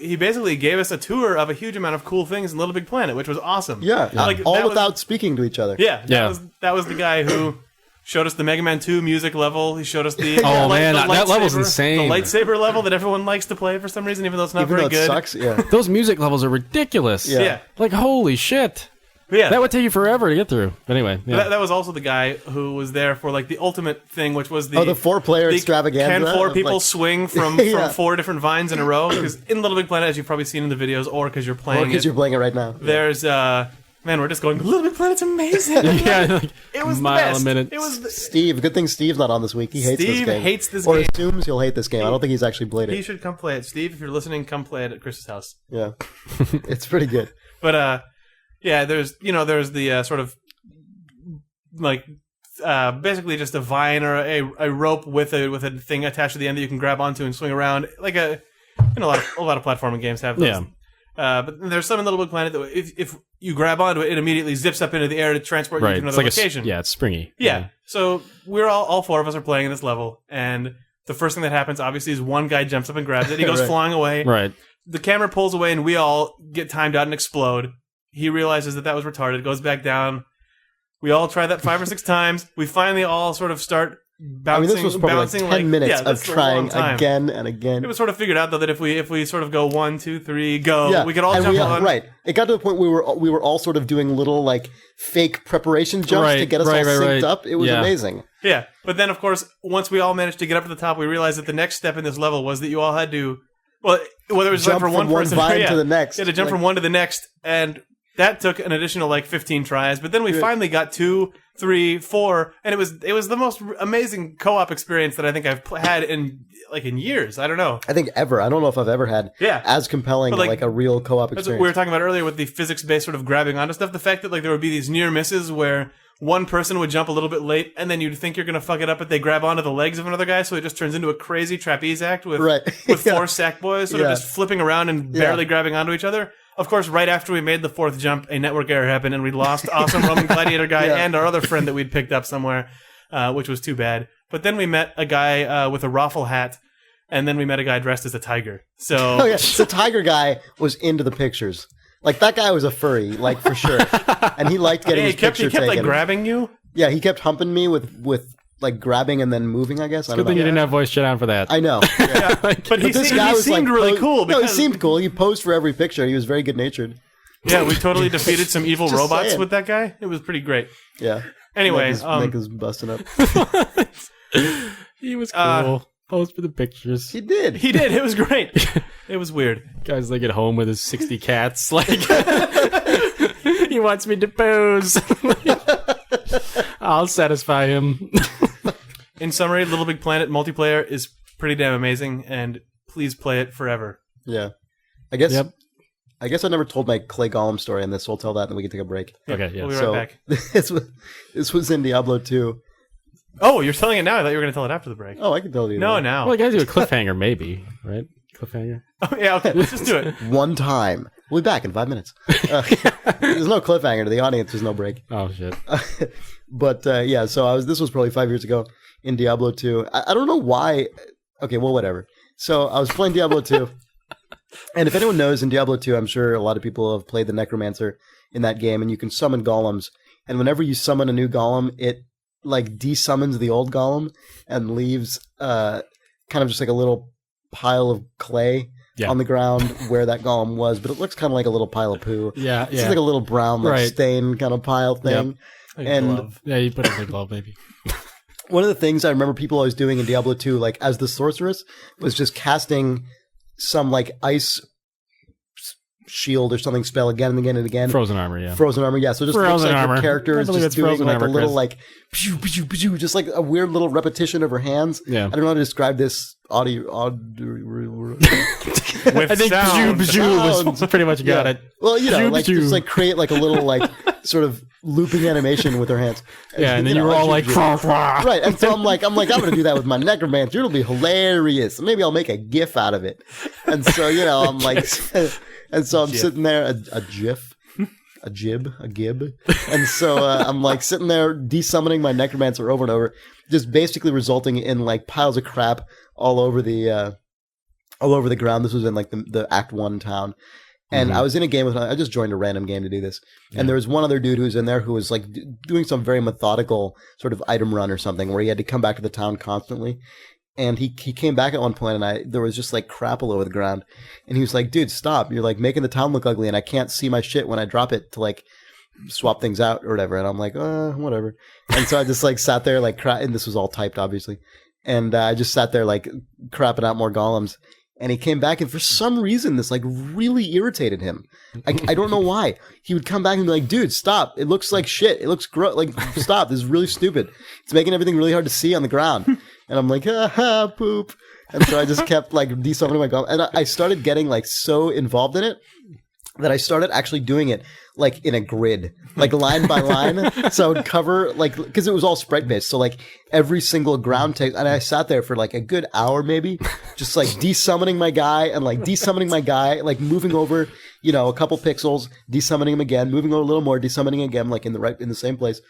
he basically gave us a tour of a huge amount of cool things in LittleBigPlanet, which was awesome. Yeah, Like, all that without speaking to each other. That was the guy who showed us the Mega Man 2 music level. He showed us the that level's insane. The lightsaber level that everyone likes to play for some reason, even though it's not Even very though it good. sucks. Yeah. Those music levels are ridiculous. Yeah. Like, holy shit. Yeah. That would take you forever to get through. But anyway, That was also the guy who was there for like the ultimate thing, which was the 4-player extravaganza. Can 4 of, people like- swing from 4 different vines in a row? Because in LittleBigPlanet, as you've probably seen in the videos, or because you're playing because you're playing it right now. there's man, we're just going, LittleBigPlanet's amazing. like It was the mile best. a minute. It was. Steve, good thing Steve's not on this week. He hates this Steve game. hates this or game. assumes he'll hate this game. I don't think he's actually played He it. should come play it, Steve. If you're listening, come play it at Chris's house. Yeah, it's pretty good. But there's the sort of like basically just a vine or a rope with a thing attached to the end that you can grab onto and swing around, like a lot of platforming games have those. Yeah. But there's some in LittleBigPlanet that if you grab onto it, it immediately zips up into the air to transport you to Right. another It's like location. it's springy. Yeah. So we're all 4 of us are playing in this level, and the first thing that happens, obviously, is one guy jumps up and grabs it. He goes Right. flying away. Right. The camera pulls away, and we all get timed out and explode. He realizes that was retarded, goes back down. We all try that 5 or 6 times. We finally all sort of start bouncing. I mean, this was probably like 10 minutes of that's a long trying time. again and again. It was sort of figured out though that if we sort of go 1, 2, 3, go, we could all and jump on. Right. It got to the point we were all sort of doing little like fake preparation jumps to get us all synced up. It was amazing. Yeah, but then of course, once we all managed to get up to the top, we realized that the next step in this level was that you all had to, whether it was Jump like for from one person, vine to the next. you had to jump Like- from one to the next, and that took an additional like 15 tries. But then we finally got 2, 3, 4, and it was the most amazing co-op experience that I think I've had in years. I don't know. I think ever. I don't know if I've ever had as compelling But, like, a real co-op That's experience. what we were talking about earlier with the physics-based sort of grabbing onto stuff. The fact that like there would be these near misses where one person would jump a little bit late, and then you'd think you're going to fuck it up, but they grab onto the legs of another guy, so it just turns into a crazy trapeze act with with 4 sack boys sort of just flipping around and barely grabbing onto each other. Of course, right after we made the 4th jump, a network error happened, and we lost awesome Roman gladiator guy and our other friend that we'd picked up somewhere, which was too bad. But then we met a guy with a raffle hat, and then we met a guy dressed as a tiger. So the tiger guy was into the pictures. Like, that guy was a furry, like, for sure. And he liked getting his picture he kept taken. like grabbing you. Yeah, he kept humping me with like grabbing and then moving, I guess. I Good don't thing know. you didn't have voice chat on for that. I know. Yeah. But he this seemed, guy he was seemed like, really cool. No, he Because, seemed cool. He posed for every picture. He was very good natured. yeah, we totally defeated some evil Just robots saying. with that guy. It was pretty great. Yeah. Anyway, Nick is busting up. He was cool. Post for the pictures. He did. he did. It was great. It was weird. Guy's like at home with his 60 cats. Like, he wants me to pose. I'll satisfy him. In summary, LittleBigPlanet multiplayer is pretty damn amazing, and please play it forever. Yeah. I guess. Yep. I guess I never told my Clay Golem story in this, so I'll tell that and then we can take a break. Okay, yeah. We'll be So right back. this was in Diablo 2. Oh, you're telling it now. I thought you were going to tell it after the break. Oh, I can tell you. No, that. now. Well, I gotta do a cliffhanger, maybe, right? Cliffhanger. Oh, yeah, okay. Let's just do it. One time. We'll be back in 5 minutes. There's no cliffhanger to the audience. There's no break. Oh shit. But yeah, so this was probably 5 years ago in Diablo 2. I don't know why. Okay, well, whatever. So I was playing Diablo 2. And if anyone knows, in Diablo 2, I'm sure a lot of people have played the Necromancer in that game, and you can summon golems and whenever you summon a new golem, it like desummons the old golem and leaves kind of just like a little pile of clay on the ground where that golem was, but it looks kind of like a little pile of poo. Yeah, it's like a little brown like stain kind of pile thing. Like and glove. Yeah, you put it in a glove maybe. One of the things I remember people always doing in Diablo 2, like as the sorceress, was just casting some like ice shield or something spell again and again and again. Frozen armor, yeah. Frozen armor, yeah. So just Frozen looks like armor. her character is just doing like a little Chris. like pew, pew, pew, just like a weird little repetition of her hands. Yeah. I don't know how to describe this audio. With I think sound. was pretty much got it. Well, you know, Pew, like pew. just like create like a little like sort of looping animation with her hands. Yeah, and then you were all like, right. And so I'm gonna do that with my necromancer. It'll be hilarious. Maybe I'll make a GIF out of it. And so, you know, I'm like, and so I'm sitting there, a GIF, a gib. And so I'm like sitting there desummoning my necromancer over and over, just basically resulting in like piles of crap all over the ground. This was in like the Act 1 town. And I was in a game with, I just joined a random game to do this. And there was one other dude who was in there who was like doing some very methodical sort of item run or something where he had to come back to the town constantly. And he came back at one point and there was just like crap all over the ground. And he was like, dude, stop. You're like making the town look ugly and I can't see my shit when I drop it to like swap things out or whatever. And I'm like, whatever. And so I just like sat there like, and this was all typed obviously. And I just sat there like crapping out more golems. And he came back, and for some reason, this like really irritated him. I don't know why. He would come back and be like, "Dude, stop! It looks like shit. It looks gross. Like, stop! This is really stupid. It's making everything really hard to see on the ground." And I'm like, poop. And so I just kept like desummoning my golem, and I started getting like so involved in it that I started actually doing it like in a grid, like line by line. So I would cover like, because it was all sprite based. So like every single ground take, and I sat there for like a good hour maybe, just like desummoning my guy and like desummoning my guy, like moving over, you know, a couple pixels, desummoning him again, moving over a little more, desummoning again, like in the same place.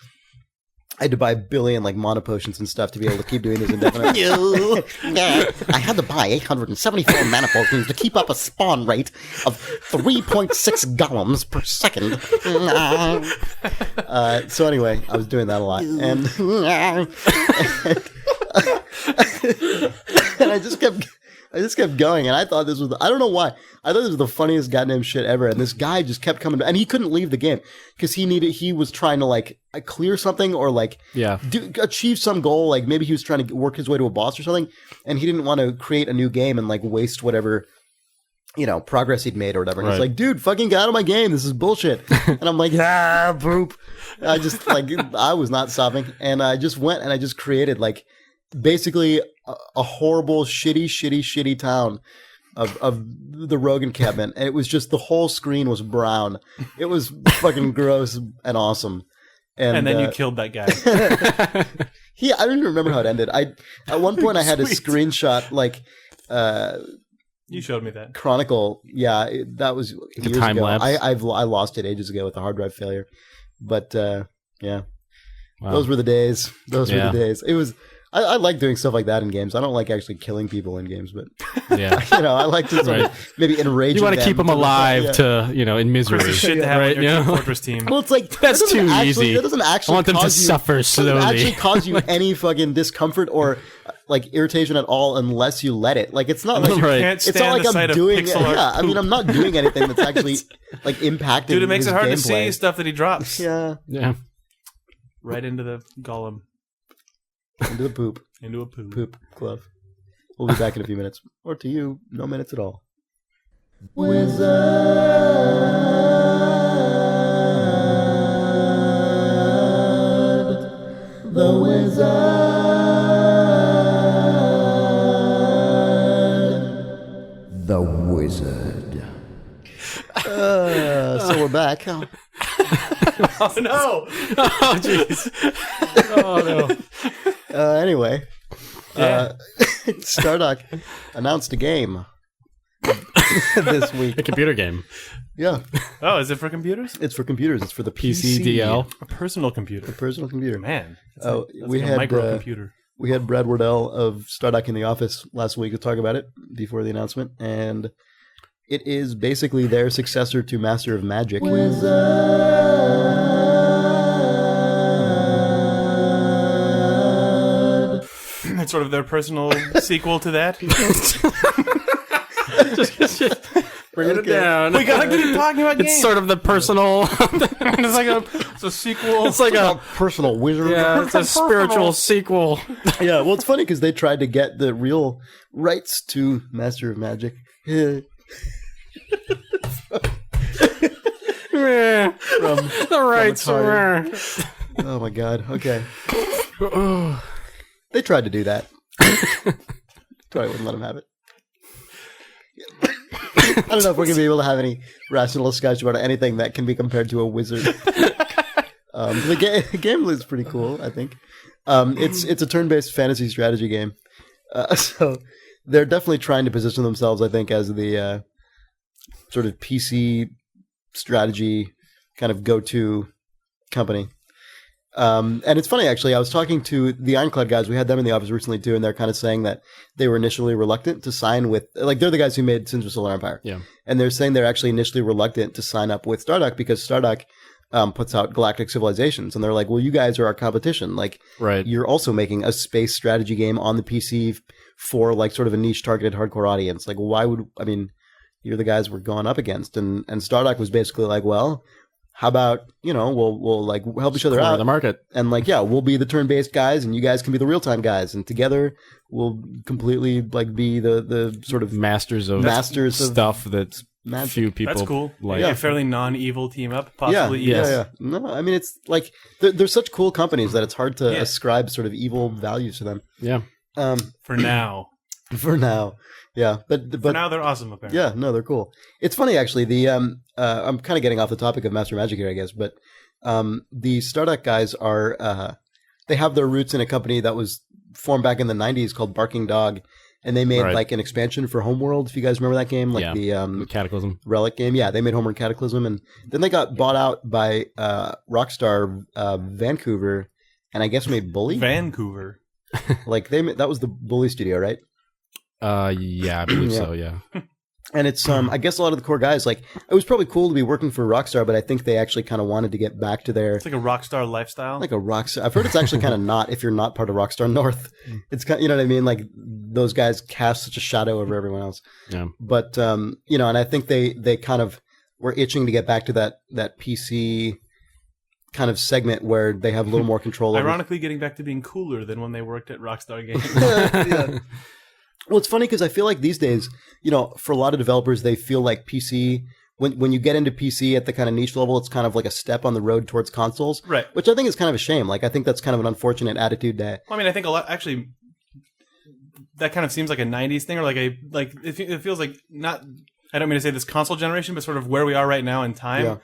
I had to buy a billion like mana potions and stuff to be able to keep doing this indefinitely. I had to buy 874 mana potions to keep up a spawn rate of 3.6 golems per second. So anyway, I was doing that a lot, and I just kept going, and I thought this was, I don't know why, I thought this was the funniest goddamn shit ever, and this guy just kept coming, and he couldn't leave the game, because he was trying to, like, clear something, or, like, achieve some goal, like, maybe he was trying to work his way to a boss or something, and he didn't want to create a new game and, like, waste whatever, you know, progress he'd made or whatever, and he's like, dude, fucking get out of my game, this is bullshit, and I'm like, poop, I just, like, I was not stopping, and I just went, and I just created, like, basically a horrible, shitty town of the rogue encampment, and it was just the whole screen was brown. It was fucking gross and awesome. And then you killed that guy. I don't even remember how it ended. At one point I had a screenshot like you showed me that Chronicle. Yeah, that was years time ago. lapse. I lost it ages ago with a hard drive failure. But yeah. Wow. Those were the days. Were the days. It was. I like doing stuff like that in games. I don't like actually killing people in games, but you know, I like to sort of maybe enrage. You want to keep them alive to, you know, in misery. Shit to have right? on your Team Fortress team. Well, it's like that's too easy. That doesn't actually. I want them to suffer slowly. It doesn't actually cause you any fucking discomfort or like irritation at all unless you let it. Like it's not like it's not like I'm doing. I mean, I'm not doing anything that's actually like impacting. Dude, it makes it hard gameplay. to see stuff that he drops. Yeah. Right into the golem. Into the poop. Into a poop. Poop glove. We'll be back in a few minutes. Or to you, no minutes at all. Wizard, the wizard, the wizard. So we're back. Oh no! Oh jeez! Oh no! Anyway, Stardock announced a game this week. A computer game. Yeah. Oh, is it for computers? It's for computers. It's for the PCDL. A personal computer. A personal computer. Man. Oh, we had a microcomputer. We had Brad Wardell of Stardock in the office last week to talk about it before the announcement, and it is basically their successor to Master of Magic. Wizard. It's sort of their personal sequel to that. Bringing it down. We gotta keep talking about games. It's sort of the personal. It's a sequel. It's like a personal wizard. yeah. It's a spiritual sequel. Yeah, well, it's funny because they tried to get the real rights to Master of Magic. The rights were. Oh my god. Okay. They tried to do that. Probably wouldn't let them have it. I don't know if we're going to be able to have any rational discussion about anything that can be compared to a wizard. The game is pretty cool, I think. It's a turn-based fantasy strategy game. So they're definitely trying to position themselves, I think, as the sort of PC strategy kind of go-to company. And it's funny, actually. I was talking to the Ironclad guys. We had them in the office recently, too, and they're kind of saying that they were initially reluctant to sign with... Like, they're the guys who made Sins of Solar Empire. Yeah. And they're saying they're actually initially reluctant to sign up with Stardock because Stardock puts out Galactic Civilizations. And they're like, well, you guys are our competition. Like, Right. you're also making a space strategy game on the PC for, like, sort of a niche-targeted hardcore audience. Like, why would... I mean, you're the guys we're going up against. And Stardock was basically like, well... How about, we'll like help each other Corner out. the market. And like, yeah, we'll be the turn-based guys and you guys can be the real-time guys. And together we'll completely like be the sort of Masters of stuff that magic. Few people That's cool. like. Yeah, a fairly non-evil team up, possibly. Yeah. No, I mean, it's like, they're such cool companies that it's hard to ascribe sort of evil values to them. Yeah. For now. For now. Yeah, but For now, they're awesome, apparently. Yeah, no, they're cool. It's funny, actually. The I'm kind of getting off the topic of Master Magic here, I guess, but the Stardock guys are they have their roots in a company that was formed back in the 90s called Barking Dog, and they made like an expansion for Homeworld, if you guys remember that game, like the Cataclysm Relic game. Yeah, they made Homeworld Cataclysm, and then they got bought out by Rockstar Vancouver, and I guess made Bully. Vancouver. Like that was the Bully studio, right? Yeah, I believe so, yeah. And it's, I guess a lot of the core guys, like, it was probably cool to be working for Rockstar, but I think they actually kind of wanted to get back to their... It's like a Rockstar lifestyle. Like a Rockstar... I've heard it's actually kind of not if you're not part of Rockstar North. It's kind of, you know what I mean? Like, those guys cast such a shadow over everyone else. Yeah. But, and I think they kind of were itching to get back to that PC kind of segment where they have a little more control over... Ironically, getting back to being cooler than when they worked at Rockstar Games. Yeah. Well, it's funny because I feel like these days, for a lot of developers, they feel like PC, when you get into PC at the kind of niche level, it's kind of like a step on the road towards consoles. Right. Which I think is kind of a shame. Like, I think that's kind of an unfortunate attitude to... Well, I mean, I think a lot, actually, that kind of seems like a 90s thing, or it feels like not, I don't mean to say this console generation, but sort of where we are right now in time,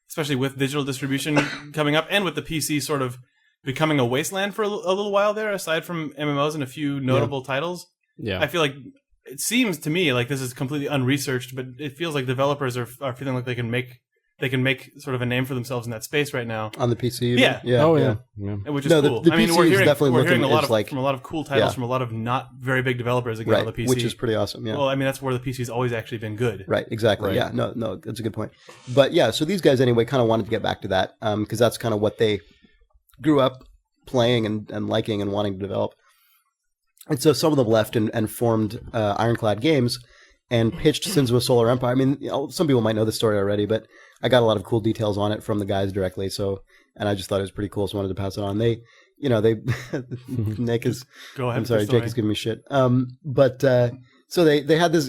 especially with digital distribution coming up and with the PC sort of becoming a wasteland for a little while there, aside from MMOs and a few notable titles. Yeah, I feel like it seems to me like this is completely unresearched, but it feels like developers are feeling like they can make sort of a name for themselves in that space right now on the PC. Yeah. Oh yeah. Which is cool. The I mean, PC we're is definitely we're hearing looking from a lot of cool titles from a lot of not very big developers again on the PC, which is pretty awesome. Yeah. Well, I mean, that's where the PC's always actually been good. Right. Exactly. Right. Yeah. No, that's a good point. But yeah, so these guys anyway kind of wanted to get back to that because that's kind of what they grew up playing and liking and wanting to develop. And so some of them left and formed Ironclad Games and pitched Sins of a Solar Empire. I mean, some people might know the story already, but I got a lot of cool details on it from the guys directly. So, and I just thought it was pretty cool, so I wanted to pass it on. They Nick is... Go ahead. I'm sorry, Jake is giving me shit. So they had this...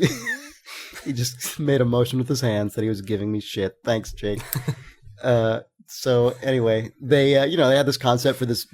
He just made a motion with his hands that he was giving me shit. Thanks, Jake. So anyway, they had this concept for this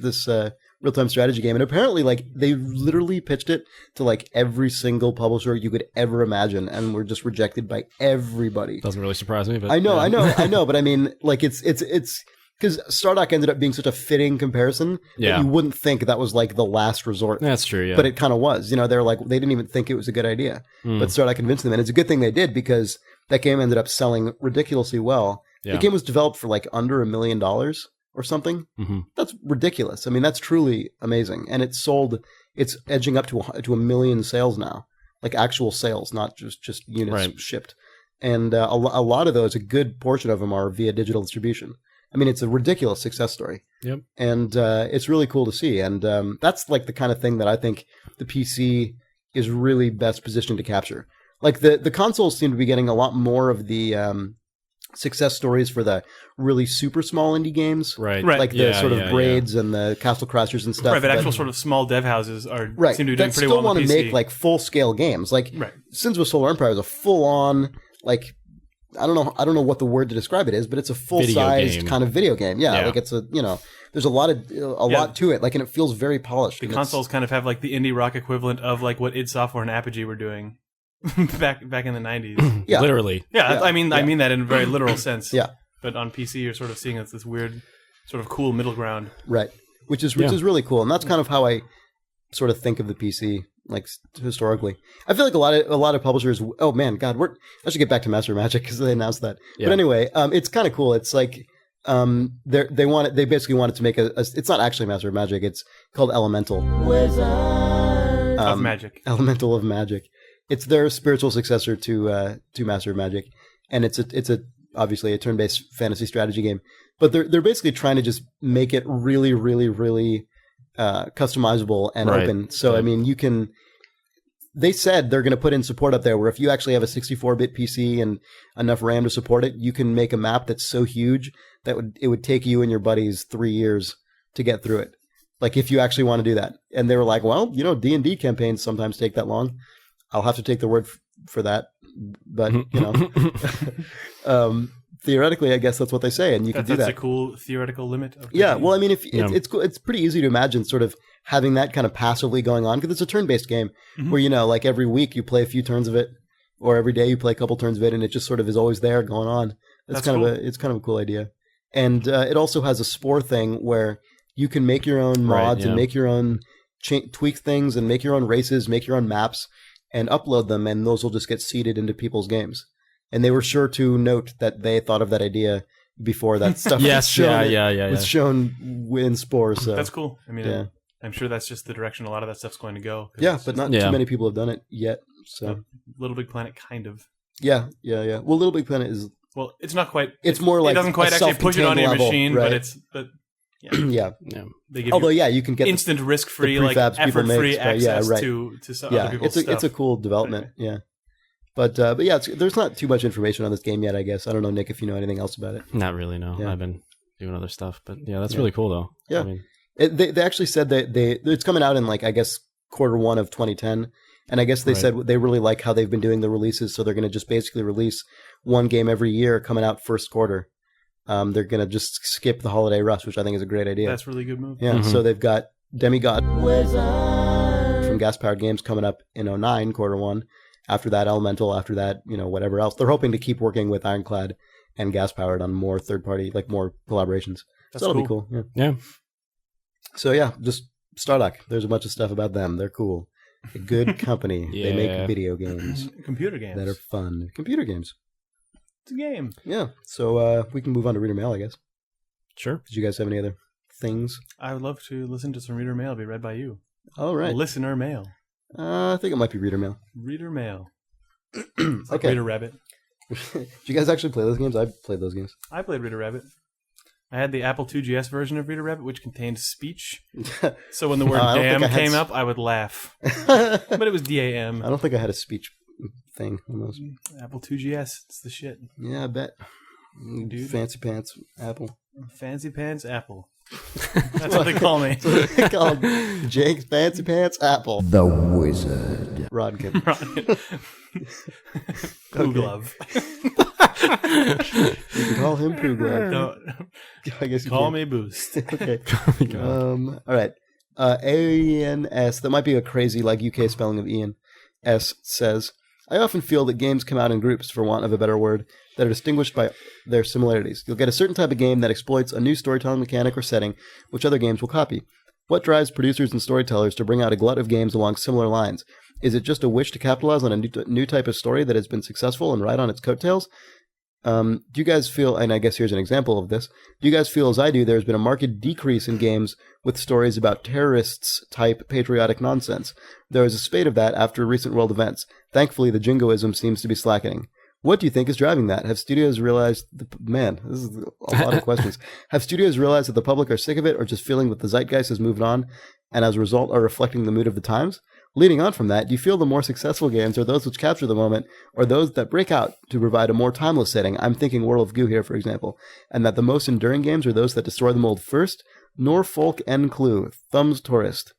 real-time strategy game, and apparently like they literally pitched it to like every single publisher you could ever imagine, and were just rejected by everybody. Doesn't really surprise me, but I know, but I mean, like it's because Stardock ended up being such a fitting comparison that you wouldn't think that was like the last resort. That's true, yeah. But it kind of was. They're like, they didn't even think it was a good idea. But Stardock convinced them, and it's a good thing they did because that game ended up selling ridiculously well. Yeah. The game was developed for like under $1 million or something. Mm-hmm. That's ridiculous. I mean, that's truly amazing. And it's edging up to 1 million sales now, like actual sales, not just units shipped. And a lot of those, a good portion of them are via digital distribution. I mean, it's a ridiculous success story. Yep. And it's really cool to see. And that's like the kind of thing that I think the PC is really best positioned to capture. Like the consoles seem to be getting a lot more of the success stories for the really super small indie games, Right. Like the sort of Braids and the Castle Crashers and stuff. Right, but actual sort of small dev houses seem to be doing that pretty well still on the want PC. to make like full scale games. Like Sins of Solar Empire is a full on like I don't know what the word to describe it is, but it's a full sized kind of video game. Yeah, like it's a there's a lot to it. Like and it feels very polished. The consoles kind of have like the indie rock equivalent of like what id Software and Apogee were doing back in the 90s. Yeah, literally. Yeah, I mean that in a very literal sense. Yeah. But on PC, you're sort of seeing this weird, sort of cool middle ground, right? Which is really cool, and that's kind of how I sort of think of the PC, like historically. I feel like a lot of publishers. Oh man, God, I should get back to Master Magic because they announced that. Yeah. But anyway, it's kind of cool. It's like they basically wanted to make a. It's not actually Master of Magic. It's called Elemental of Magic. Elemental of Magic. It's their spiritual successor to Master of Magic, and it's a obviously a turn-based fantasy strategy game, but they're basically trying to just make it really, really, really customizable and open. So I mean, they said they're going to put in support up there where if you actually have a 64-bit PC and enough RAM to support it, you can make a map that's so huge that it would take you and your buddies 3 years to get through it. Like if you actually want to do that. And they were like, well, D&D campaigns sometimes take that long. I'll have to take their word for that. But, theoretically, I guess that's what they say, and you can do that. That's a cool theoretical limit. Yeah, well, I mean, it's cool. It's pretty easy to imagine sort of having that kind of passively going on because it's a turn-based game where like every week you play a few turns of it, or every day you play a couple turns of it, and it just sort of is always there going on. It's kind of a cool idea, and it also has a spore thing where you can make your own mods and make your own tweak things and make your own races, make your own maps, and upload them, and those will just get seeded into people's games. And they were sure to note that they thought of that idea before that stuff was shown in Spore. So that's cool. I mean, I'm sure that's just the direction a lot of that stuff's going to go. Yeah, but not too many people have done it yet. So LittleBigPlanet kind of. Yeah. Well, LittleBigPlanet is. Well, it's not quite. It's more like it doesn't quite actually push it on your machine, right? But yeah. They give you can get instant risk-free, like effort-free access to other people's stuff. It's a cool development. Right. Yeah. But yeah, there's not too much information on this game yet, I guess. I don't know, Nick, if you know anything else about it. Not really, no. Yeah. I've been doing other stuff, but yeah, that's really cool, though. Yeah, I mean, they actually said that it's coming out in like I guess Q1 of 2010, and I guess they said they really like how they've been doing the releases, so they're going to just basically release one game every year coming out first quarter. They're going to just skip the holiday rush, which I think is a great idea. That's a really good move. Yeah, so they've got Demigod from Gas Powered Games coming up in 2009, Q1. After that, Elemental. After that, whatever else. They're hoping to keep working with Ironclad and Gas Powered on more third-party, like more collaborations. So that'll be cool. Yeah. So yeah, just Stardock. There's a bunch of stuff about them. They're cool. A good company. They make video games. Computer games. That are fun. Computer games. It's a game. Yeah. So we can move on to Reader Mail, I guess. Sure. Did you guys have any other things? I would love to listen to some Reader Mail be read by you. All right. Listener mail. I think it might be Reader Mail. Reader Mail. Okay. Reader Rabbit. Did you guys actually play those games? I played those games. I played Reader Rabbit. I had the Apple IIgs version of Reader Rabbit, which contained speech. So when the word damn came up, I would laugh. But it was DAM. I don't think I had a speech thing on those. Apple IIgs. It's the shit. Yeah, I bet. Dude. Fancypants Apple. Fancypants Apple. That's what they call me. That's what they call Jake's Fancypants Apple. The Wizard. Rodkin. Poo Glove. You can call him Poo Glove. No. I guess you call me Boost. Okay. All right. ANS, that might be a crazy like UK spelling of Ian. S says, I often feel that games come out in groups, for want of a better word, that are distinguished by their similarities. You'll get a certain type of game that exploits a new storytelling mechanic or setting, which other games will copy. What drives producers and storytellers to bring out a glut of games along similar lines? Is it just a wish to capitalize on a new type of story that has been successful and ride on its coattails? Do you guys feel, and I guess here's an example of this, do you guys feel as I do there's been a marked decrease in games with stories about terrorists-type patriotic nonsense? There is a spate of that after recent world events. Thankfully, the jingoism seems to be slackening. What do you think is driving that? Have studios realized... Man, this is a lot of questions. Have studios realized that the public are sick of it or just feeling that the zeitgeist has moved on and as a result are reflecting the mood of the times? Leading on from that, do you feel the more successful games are those which capture the moment, or those that break out to provide a more timeless setting? I'm thinking World of Goo here, for example. And that the most enduring games are those that destroy the mold first? Norfolk N. Clue, Thumbs Tourist.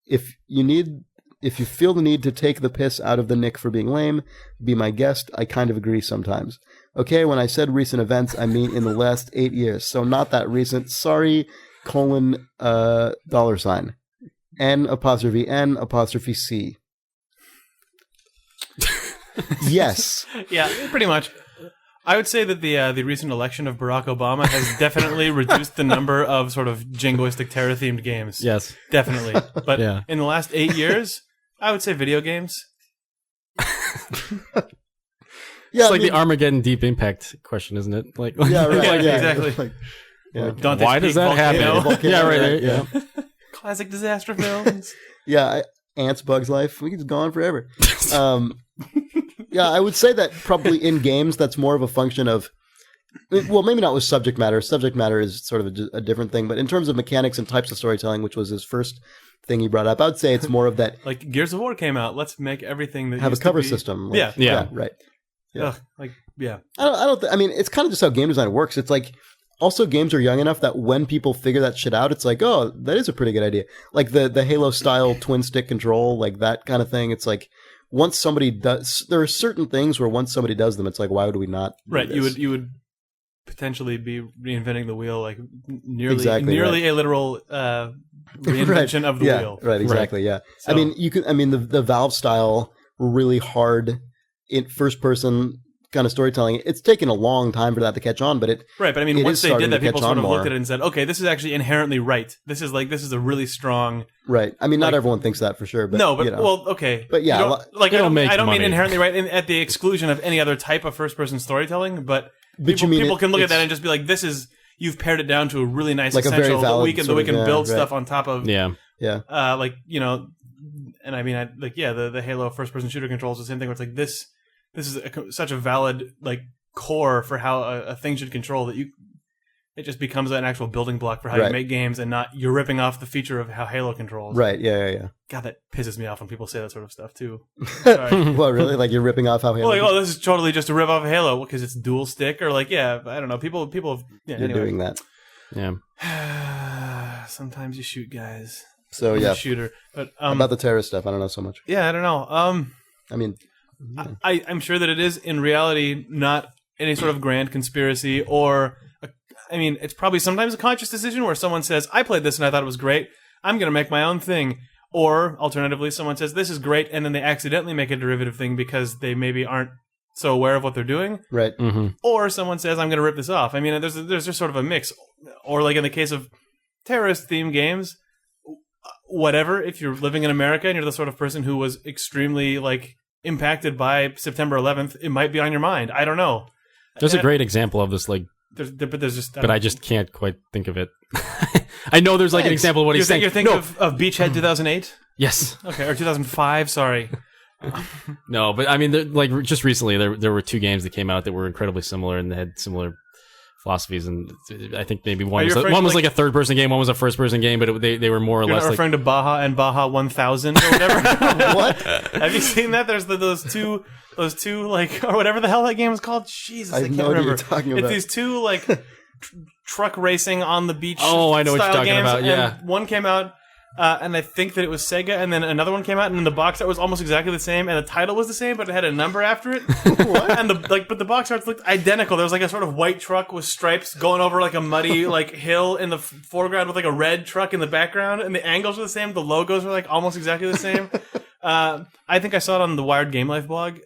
If you feel the need to take the piss out of the Nick for being lame, be my guest. I kind of agree sometimes. Okay, when I said recent events, I mean in the last 8 years. So not that recent. Sorry, $, N''N''C. Yes. Yeah, pretty much. I would say that the recent election of Barack Obama has definitely reduced the number of sort of jingoistic terror-themed games. Yes. Definitely. But in the last 8 years, I would say video games. It's like the Armageddon Deep Impact question, isn't it? Like, yeah, right. Yeah, exactly. Why does that happen? Yeah, right. Yeah. Classic disaster films. Ants, Bugs Life. We could just go on forever. I would say that probably in games, that's more of a function of, well, maybe not with subject matter. Subject matter is sort of a different thing. But in terms of mechanics and types of storytelling, which was his first thing he brought up, I would say it's more of that. Like Gears of War came out. Let's make everything that have a used cover to be... system. Like, right. Yeah. I mean, it's kind of just how game design works. It's like, also games are young enough that when people figure that shit out, it's like, oh, that is a pretty good idea. Like the Halo style twin stick control, like that kind of thing. It's like, once somebody does, there are certain things where once somebody does them, it's like, why would we not? Right. You would potentially be reinventing the wheel, like nearly a literal reinvention of the wheel. Right. Exactly. Right. Yeah. So, the Valve style really hard in first person kind of storytelling. It's taken a long time for that to catch on, but once they did that, people sort of looked at it and said, okay, this is actually inherently right. This is a really strong. Right. I mean, not everyone thinks that for sure, but okay. But yeah, I don't mean inherently right at the exclusion of any other type of first person storytelling, but people can look at that and just be like, this is, you've pared it down to a really nice like essential that we can build stuff on top of. Yeah. And I mean, the Halo first person shooter controls the same thing where it's like this is such a valid like core for how a thing should control that it just becomes an actual building block for how you make games, and not you're ripping off the feature of how Halo controls. Right. Yeah. God, that pisses me off when people say that sort of stuff too. Sorry. Well, really? Like you're ripping off how Halo? Well, this is totally just a rip off of Halo because it's dual stick, or like, I don't know. People. You're doing that. Yeah. Sometimes you shoot guys. So yeah, shooter. But about the terrorist stuff, I don't know so much. Yeah, I don't know. I mean. I'm sure that it is in reality not any sort of grand conspiracy, or it's probably sometimes a conscious decision where someone says, I played this and I thought it was great, I'm going to make my own thing. Or alternatively, someone says this is great, and then they accidentally make a derivative thing because they maybe aren't so aware of what they're doing. Right. Mm-hmm. Or someone says, I'm going to rip this off. I mean, there's just sort of a mix. Or like in the case of terrorist themed games, whatever, if you're living in America and you're the sort of person who was extremely like impacted by September 11th, it might be on your mind. I don't know. There's a great example of this, like, but I just can't quite think of it. I know there's like an example of what he's saying. You're thinking of Beachhead 2008? Yes. Okay, or 2005. Sorry. No, but I mean, like just recently, there were two games that came out that were incredibly similar and they had similar philosophies, and I think maybe one was like a third person game, one was a first person game, but they were more or less. You're not referring to Baja and Baja 1000 or whatever. What? Have you seen that? There's those two like, or whatever the hell that game is called. Jesus, I can't remember. What you're talking about. It's these two like truck racing on the beach. Oh, I know what you're talking games, about. Yeah, and one came out. And I think that it was Sega, and then another one came out, and in the box art was almost exactly the same, and the title was the same, but it had a number after it. What? And but the box arts looked identical. There was like a sort of white truck with stripes going over like a muddy like hill in the foreground with like a red truck in the background, and the angles were the same. The logos were like almost exactly the same. I think I saw it on the Wired Game Life blog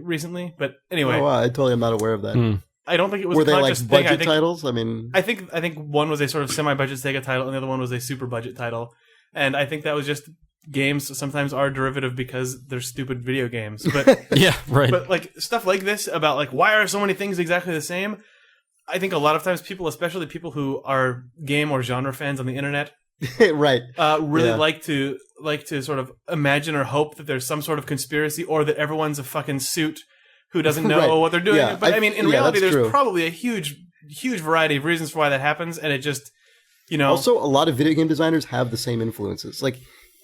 recently, but anyway. Oh, wow, I totally am not aware of that. I don't think it was. Were they like budget thing. titles? I mean, I think one was a sort of semi-budget Sega title, and the other one was a super budget title. And I think that was just games sometimes are derivative because they're stupid video games. But yeah, right. But like stuff like this about like why are so many things exactly the same? I think a lot of times people, especially people who are game or genre fans on the internet, right, really like to sort of imagine or hope that there's some sort of conspiracy or that everyone's a fucking suit who doesn't know what they're doing. Yeah, but I mean, in reality, there's true. Probably a huge variety of reasons for why that happens, and it just. Also, a lot of video game designers have the same influences. Like,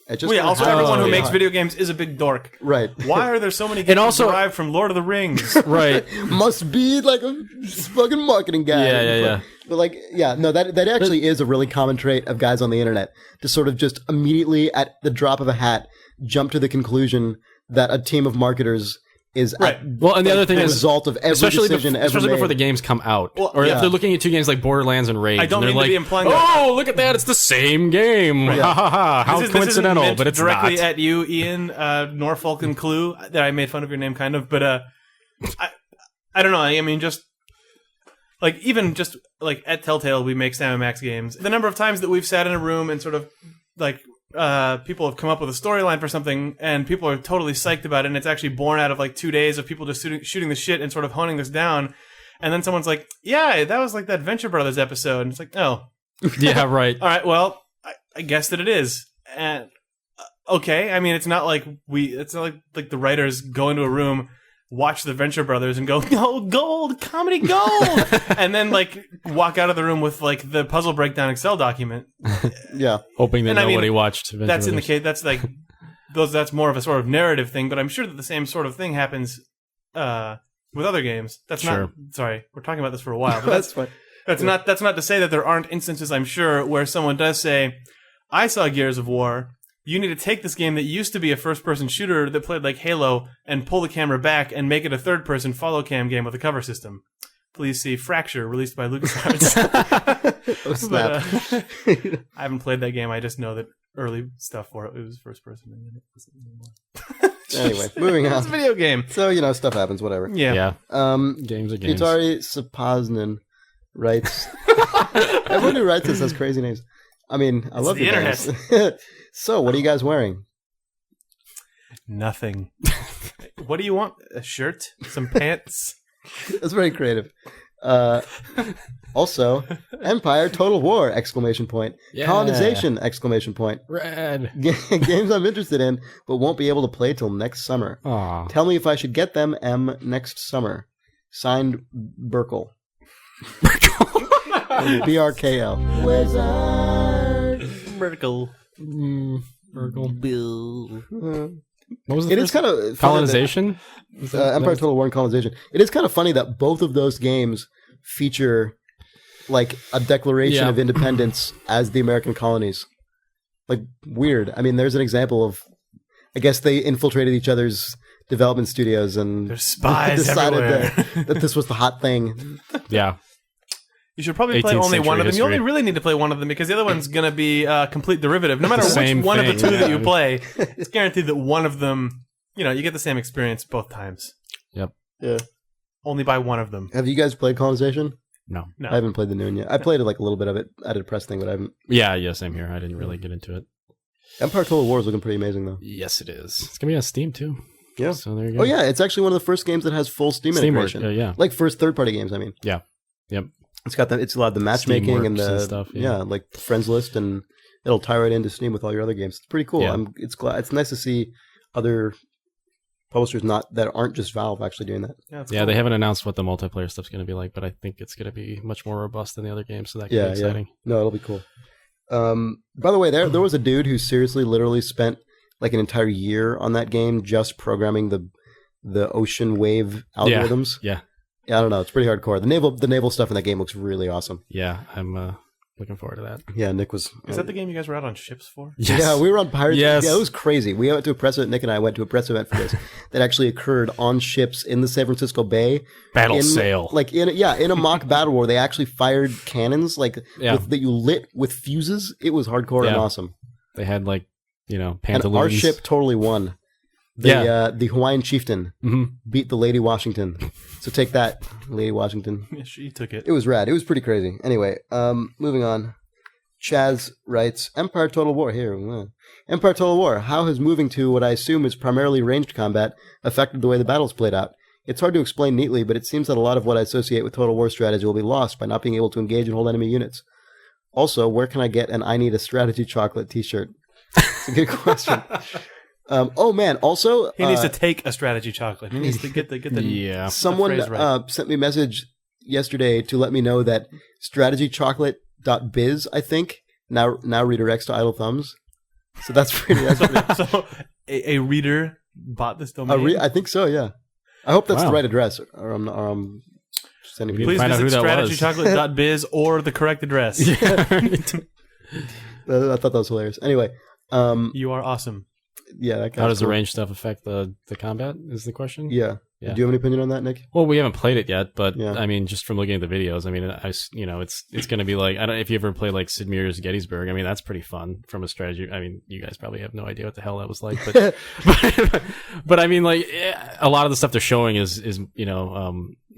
It just Well, yeah, kinda also happens everyone who really makes hard. video games is a big dork. Right. Why are there so many games also- derived from Lord of the Rings? Right. Must be like a fucking marketing guy. Yeah. But like, yeah, no, that actually is a really common trait of guys on the internet to sort of just immediately at the drop of a hat jump to the conclusion that a team of marketers is Right. Well, and the other thing the is, result of every decision ever especially made. before the games come out, Well, or yeah. if they're looking at two games like Borderlands and Rage, I don't and they're mean to like, be implying that. "Oh, look at that! It's the same game! Ha ha ha! How This isn't coincidental!" meant But it's directly not. at you, Ian, Norfolk and Clue. That I made fun of your name, kind of, but I don't know. I mean, just like even just like at Telltale, we make Sam and Max games. The number of times that we've sat in a room and sort of like people have come up with a storyline for something, and people are totally psyched about it, and it's actually born out of like 2 days of people just shooting the shit and sort of honing this down. And then someone's like, "Yeah, that was like that Venture Brothers episode," and it's like, "Oh, Yeah, right. all right, well, I guess that it is." And okay, I mean, it's not like like the writers go into a room, watch the Venture Brothers, and go, "Oh, gold, comedy gold," and then like walk out of the room with like the puzzle breakdown Excel document. Yeah. Hoping that And I mean, nobody watched. Venture That's in the Brothers. case. That's like that's more of a sort of narrative thing, but I'm sure that the same sort of thing happens with other games. That's Sure. not. Sorry, we're talking about this for a while. But That's fine. That's not to say that there aren't instances, I'm sure, where someone does say, "I saw Gears of War. You need to take this game that used to be a first-person shooter that played like Halo and pull the camera back and make it a third-person follow-cam game with a cover system. Please see Fracture, released by LucasArts." Oh, snap. I haven't played that game. I just know that early stuff for it was first-person. Anyway, moving on. It's a video game. So, stuff happens, whatever. Yeah. Yeah, games are games. Gitari Sapaznan writes... Everyone who writes this has crazy names. I mean, I love the you guys. So, what are you guys wearing? Nothing. What do you want? A shirt? Some pants? That's very creative. Also, Empire Total War! ! Yeah. Colonization! ! Red. Games I'm interested in, but won't be able to play till next summer. Aw. Tell me if I should get them, next summer. Signed, Burkle. BRKL. Wizard. Vertical. Bill. What was the It first is kind of colonization? Empire Total War and Colonization. It is kind of funny that both of those games feature like a declaration of independence as the American colonies. Like, weird. I mean, there's an example of, I guess they infiltrated each other's development studios and There's spies decided everywhere. that this was the hot thing. Yeah. You should probably play 18th only one of them. century You only history. really need to play one of them because the other one's going to be a complete derivative. No matter which Same one of the thing, two that yeah. you play, it's guaranteed that one of them, you get the same experience both times. Yep. Yeah. Only by one of them. Have you guys played Colonization? No. No. I haven't played the new one yet. I played like a little bit of it. I did a press thing, but I haven't. Yeah, same here. I didn't really get into it. Empire Total War is looking pretty amazing though. Yes, it is. It's going to be on Steam, too. Yeah. So there you go. Oh yeah, it's actually one of the first games that has full Steam Steamworks, integration. yeah. Like first third-party games, I mean. Yeah. Yep. It's got it's allowed the matchmaking and Steamworks the and stuff, yeah. like friends list, and it'll tie right into Steam with all your other games. It's pretty cool. Yeah. It's nice to see other publishers that aren't just Valve actually doing that. That's Yeah, cool. they haven't announced what the multiplayer stuff's going to be like, but I think it's going to be much more robust than the other games, so that could be exciting. No, it'll be cool. By the way, there was a dude who seriously, literally spent like an entire year on that game just programming the ocean wave algorithms. Yeah. Yeah, I don't know. It's pretty hardcore. The naval stuff in that game looks really awesome. Yeah, I'm looking forward to that. Yeah, Nick was. Is that the game you guys were out on ships for? Yes. Yeah, we were on Pirates. Yes. Yeah, it was crazy. We went to a press event. Nick and I went to a press event for this that actually occurred on ships in the San Francisco Bay. Battle sail. Like in a mock battle war, they actually fired cannons that you lit with fuses. It was hardcore and awesome. They had And pantaloons. our ship totally won. The Hawaiian chieftain beat the Lady Washington. So take that, Lady Washington. Yeah, she took it. It was rad. It was pretty crazy. Anyway, moving on. Chaz writes, Empire Total War. Empire Total War. How has moving to what I assume is primarily ranged combat affected the way the battles played out? It's hard to explain neatly, but it seems that a lot of what I associate with Total War strategy will be lost by not being able to engage and hold enemy units. Also, where can I get an I Need a Strategy Chocolate t-shirt? It's a good question. Oh man! Also, He needs to take a strategy chocolate. He needs to get the Yeah. someone phrase right. sent me a message yesterday to let me know that strategychocolate.biz, I think, now redirects to Idle Thumbs. So that's pretty. So a reader bought this domain. I think so. Yeah. I hope that's the right address, or I'm sending people. Please find out visit who that was. strategychocolate.biz or the correct address. I thought that was hilarious. Anyway, you are awesome. Yeah. How does the range stuff affect the combat? Is the question? Yeah. Do you have any opinion on that, Nick? Well, we haven't played it yet, but Yeah. I mean, just from looking at the videos, I mean, it's going to be like, I don't know if you ever played like Sid Meier's Gettysburg. I mean, that's pretty fun from a strategy. I mean, you guys probably have no idea what the hell that was like, but but I mean, like a lot of the stuff they're showing is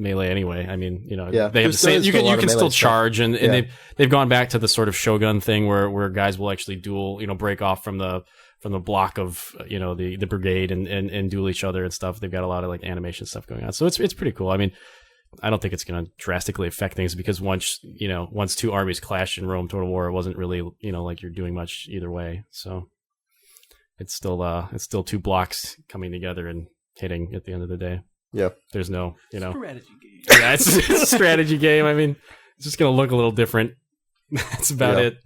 melee anyway. I mean, they have the same. You can still charge, and they've gone back to the sort of Shogun thing where guys will actually duel, break off from the block of the brigade and duel each other and stuff. They've got a lot of like animation stuff going on, so it's pretty cool. I mean, I don't think it's going to drastically affect things because once two armies clashed in Rome Total War, it wasn't really like you're doing much either way. So it's still two blocks coming together and hitting at the end of the day. Yeah, Strategy there's no game. Yeah, it's a strategy game. I mean, it's just going to look a little different. That's about it.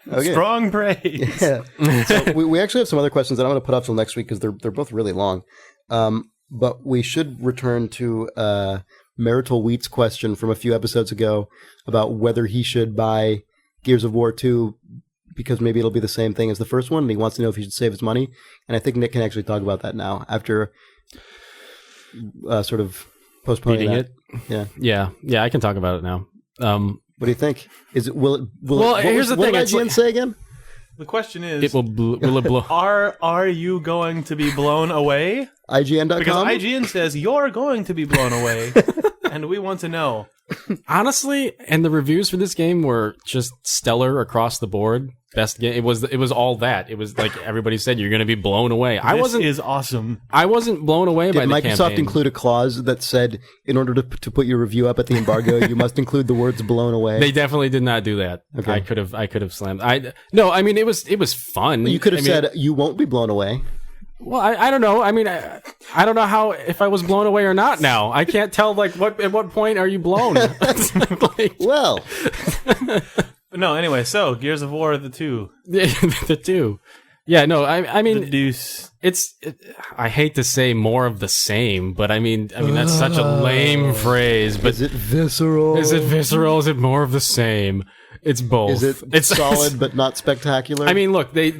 Okay. Strong praise. Yeah. So we actually have some other questions that I'm going to put off till next week because they're both really long. But we should return to Marital Wheat's question from a few episodes ago about whether he should buy Gears of War 2 because maybe it'll be the same thing as the first one, and he wants to know if he should save his money. And I think Nick can actually talk about that now after sort of postponing Beating that. it. Yeah, I can talk about it now. What do you think? Will here's the thing. What did IGN say again? The question is, will it blow? Are you going to be blown away? IGN.com? Because IGN says you're going to be blown away, and we want to know. Honestly, and the reviews for this game were just stellar across the board. Best game. It was all that. It was like everybody said, you're going to be blown away. This is awesome. I wasn't blown away by the campaign. Did Microsoft include a clause that said, in order to put your review up at the embargo, you must include the words "blown away"? They definitely did not do that. Okay. I could have slammed. No, I mean it was fun. Well, you could have said you won't be blown away. Well, I don't know. I mean, I don't know how if I was blown away or not. Now I can't tell. Like, at what point are you blown? Well. No, anyway, so Gears of War the 2. The 2. Yeah, no, I mean the deuce. I hate to say more of the same, but I mean that's such a lame phrase. But is it visceral? Is it visceral? Is it more of the same? It's both. Is it solid but not spectacular? I mean, look, they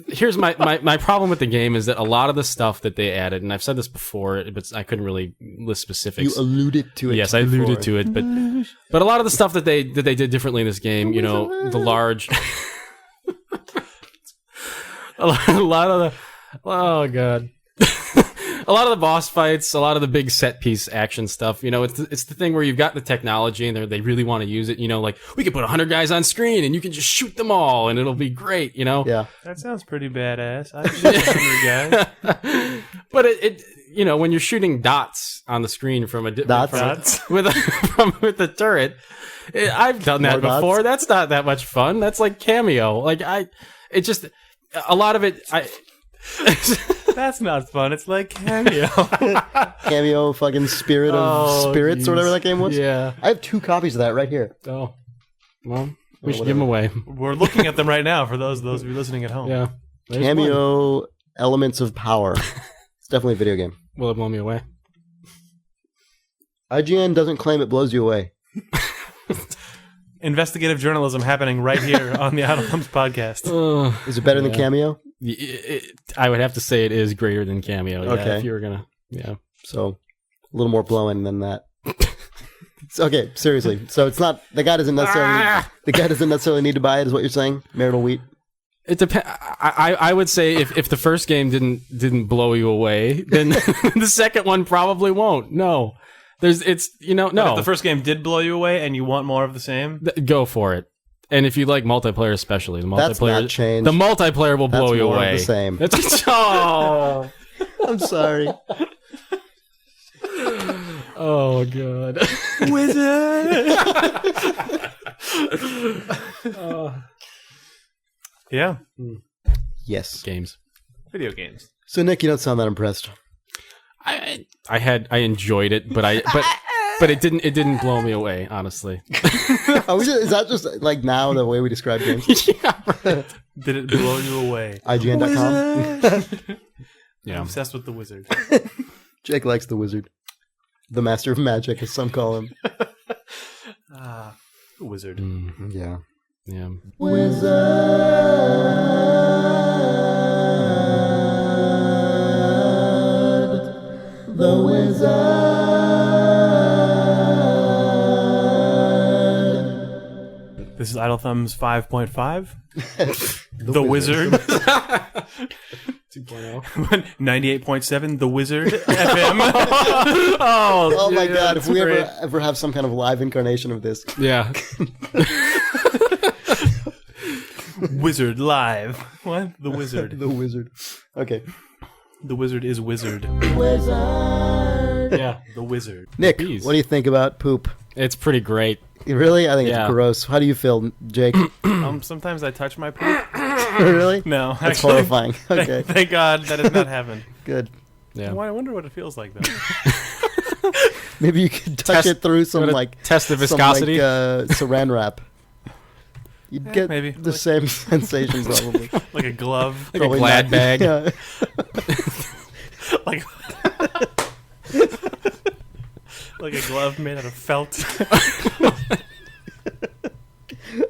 here's my problem with the game is that a lot of the stuff that they added, and I've said this before, but I couldn't really list specifics. You alluded to it. Yes, I alluded to it, but a lot of the stuff that they did differently in this game, the large, a lot of the, oh god. A lot of the boss fights, a lot of the big set piece action stuff, it's the thing where you've got the technology and they really want to use it, like we could put 100 guys on screen and you can just shoot them all and it'll be great, Yeah. That sounds pretty badass. I shoot 100 guys. But it when you're shooting dots on the screen from with the turret, I've done that before. That's not that much fun. That's like Cameo. Like a lot of it That's not fun. It's like Cameo. Cameo, fucking Spirit of Spirits, geez. Or whatever that game was. Yeah. I have 2 copies of that right here. Oh. Well, we should give them away. We're looking at them right now for those of you listening at home. Yeah. Cameo Elements of Power. It's definitely a video game. Will it blow me away? IGN doesn't claim it blows you away. Investigative journalism happening right here on the Idle Thumbs podcast. Is it better than Cameo? I would have to say it is greater than Cameo. Yeah, Okay. If you were gonna, yeah. So a little more blowing than that. Okay, seriously. So it's not the guy doesn't necessarily need to buy it. Is what you're saying? Marital Wheat. It depends. I would say if the first game didn't blow you away, then the second one probably won't. No. No. But if the first game did blow you away and you want more of the same, go for it. And if you like multiplayer, especially the multiplayer, That's not changed. The multiplayer will blow you more away. Of the same. Oh, I'm sorry. Oh god, wizard. Yeah, Yes. games. video games. So Nick, you don't sound that impressed. I enjoyed it, but but it didn't blow me away, honestly. Is that just like now the way we describe games? Yeah, right. Did it blow you away? IGN.com. Yeah. I'm obsessed with the wizard. Jake likes the wizard. The master of magic, as some call him. The wizard. Yeah. Yeah. The wizard. This is Idle Thumbs 5.5. The Wizard. 2.0. 98.7 The Wizard FM. Oh my god, if we ever have some kind of live incarnation of this. Yeah. Wizard Live. What? The Wizard. The wizard. Okay. The Wizard is Wizard. Wizard. Yeah. The Wizard. Nick, Bees. what do you think about poop? It's pretty great. Really? I think Yeah. it's gross. How do you feel, Jake? Sometimes I touch my poop. Really? No, That's actually. horrifying. Okay, Thank God that has not happened. good. Yeah. Well, I wonder what it feels like, though. Maybe you could touch Test- it through some Gotta like test the some, like, viscosity. saran wrap. You'd get maybe. the same sensations probably. Like a glove. Like Probably a glad not. bag. Yeah. Like, like a glove made out of felt.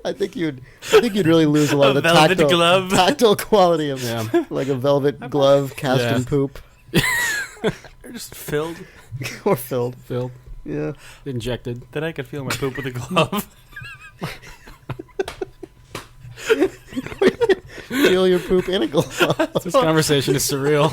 I think you'd really lose a lot of A the velvet tactile, glove. tactile quality of Yeah. like a velvet glove cast Yeah. in poop They're just filled. or filled. Filled. Yeah. Injected. Then I could feel my poop with a glove. Feel your poop in a glove. This conversation is surreal.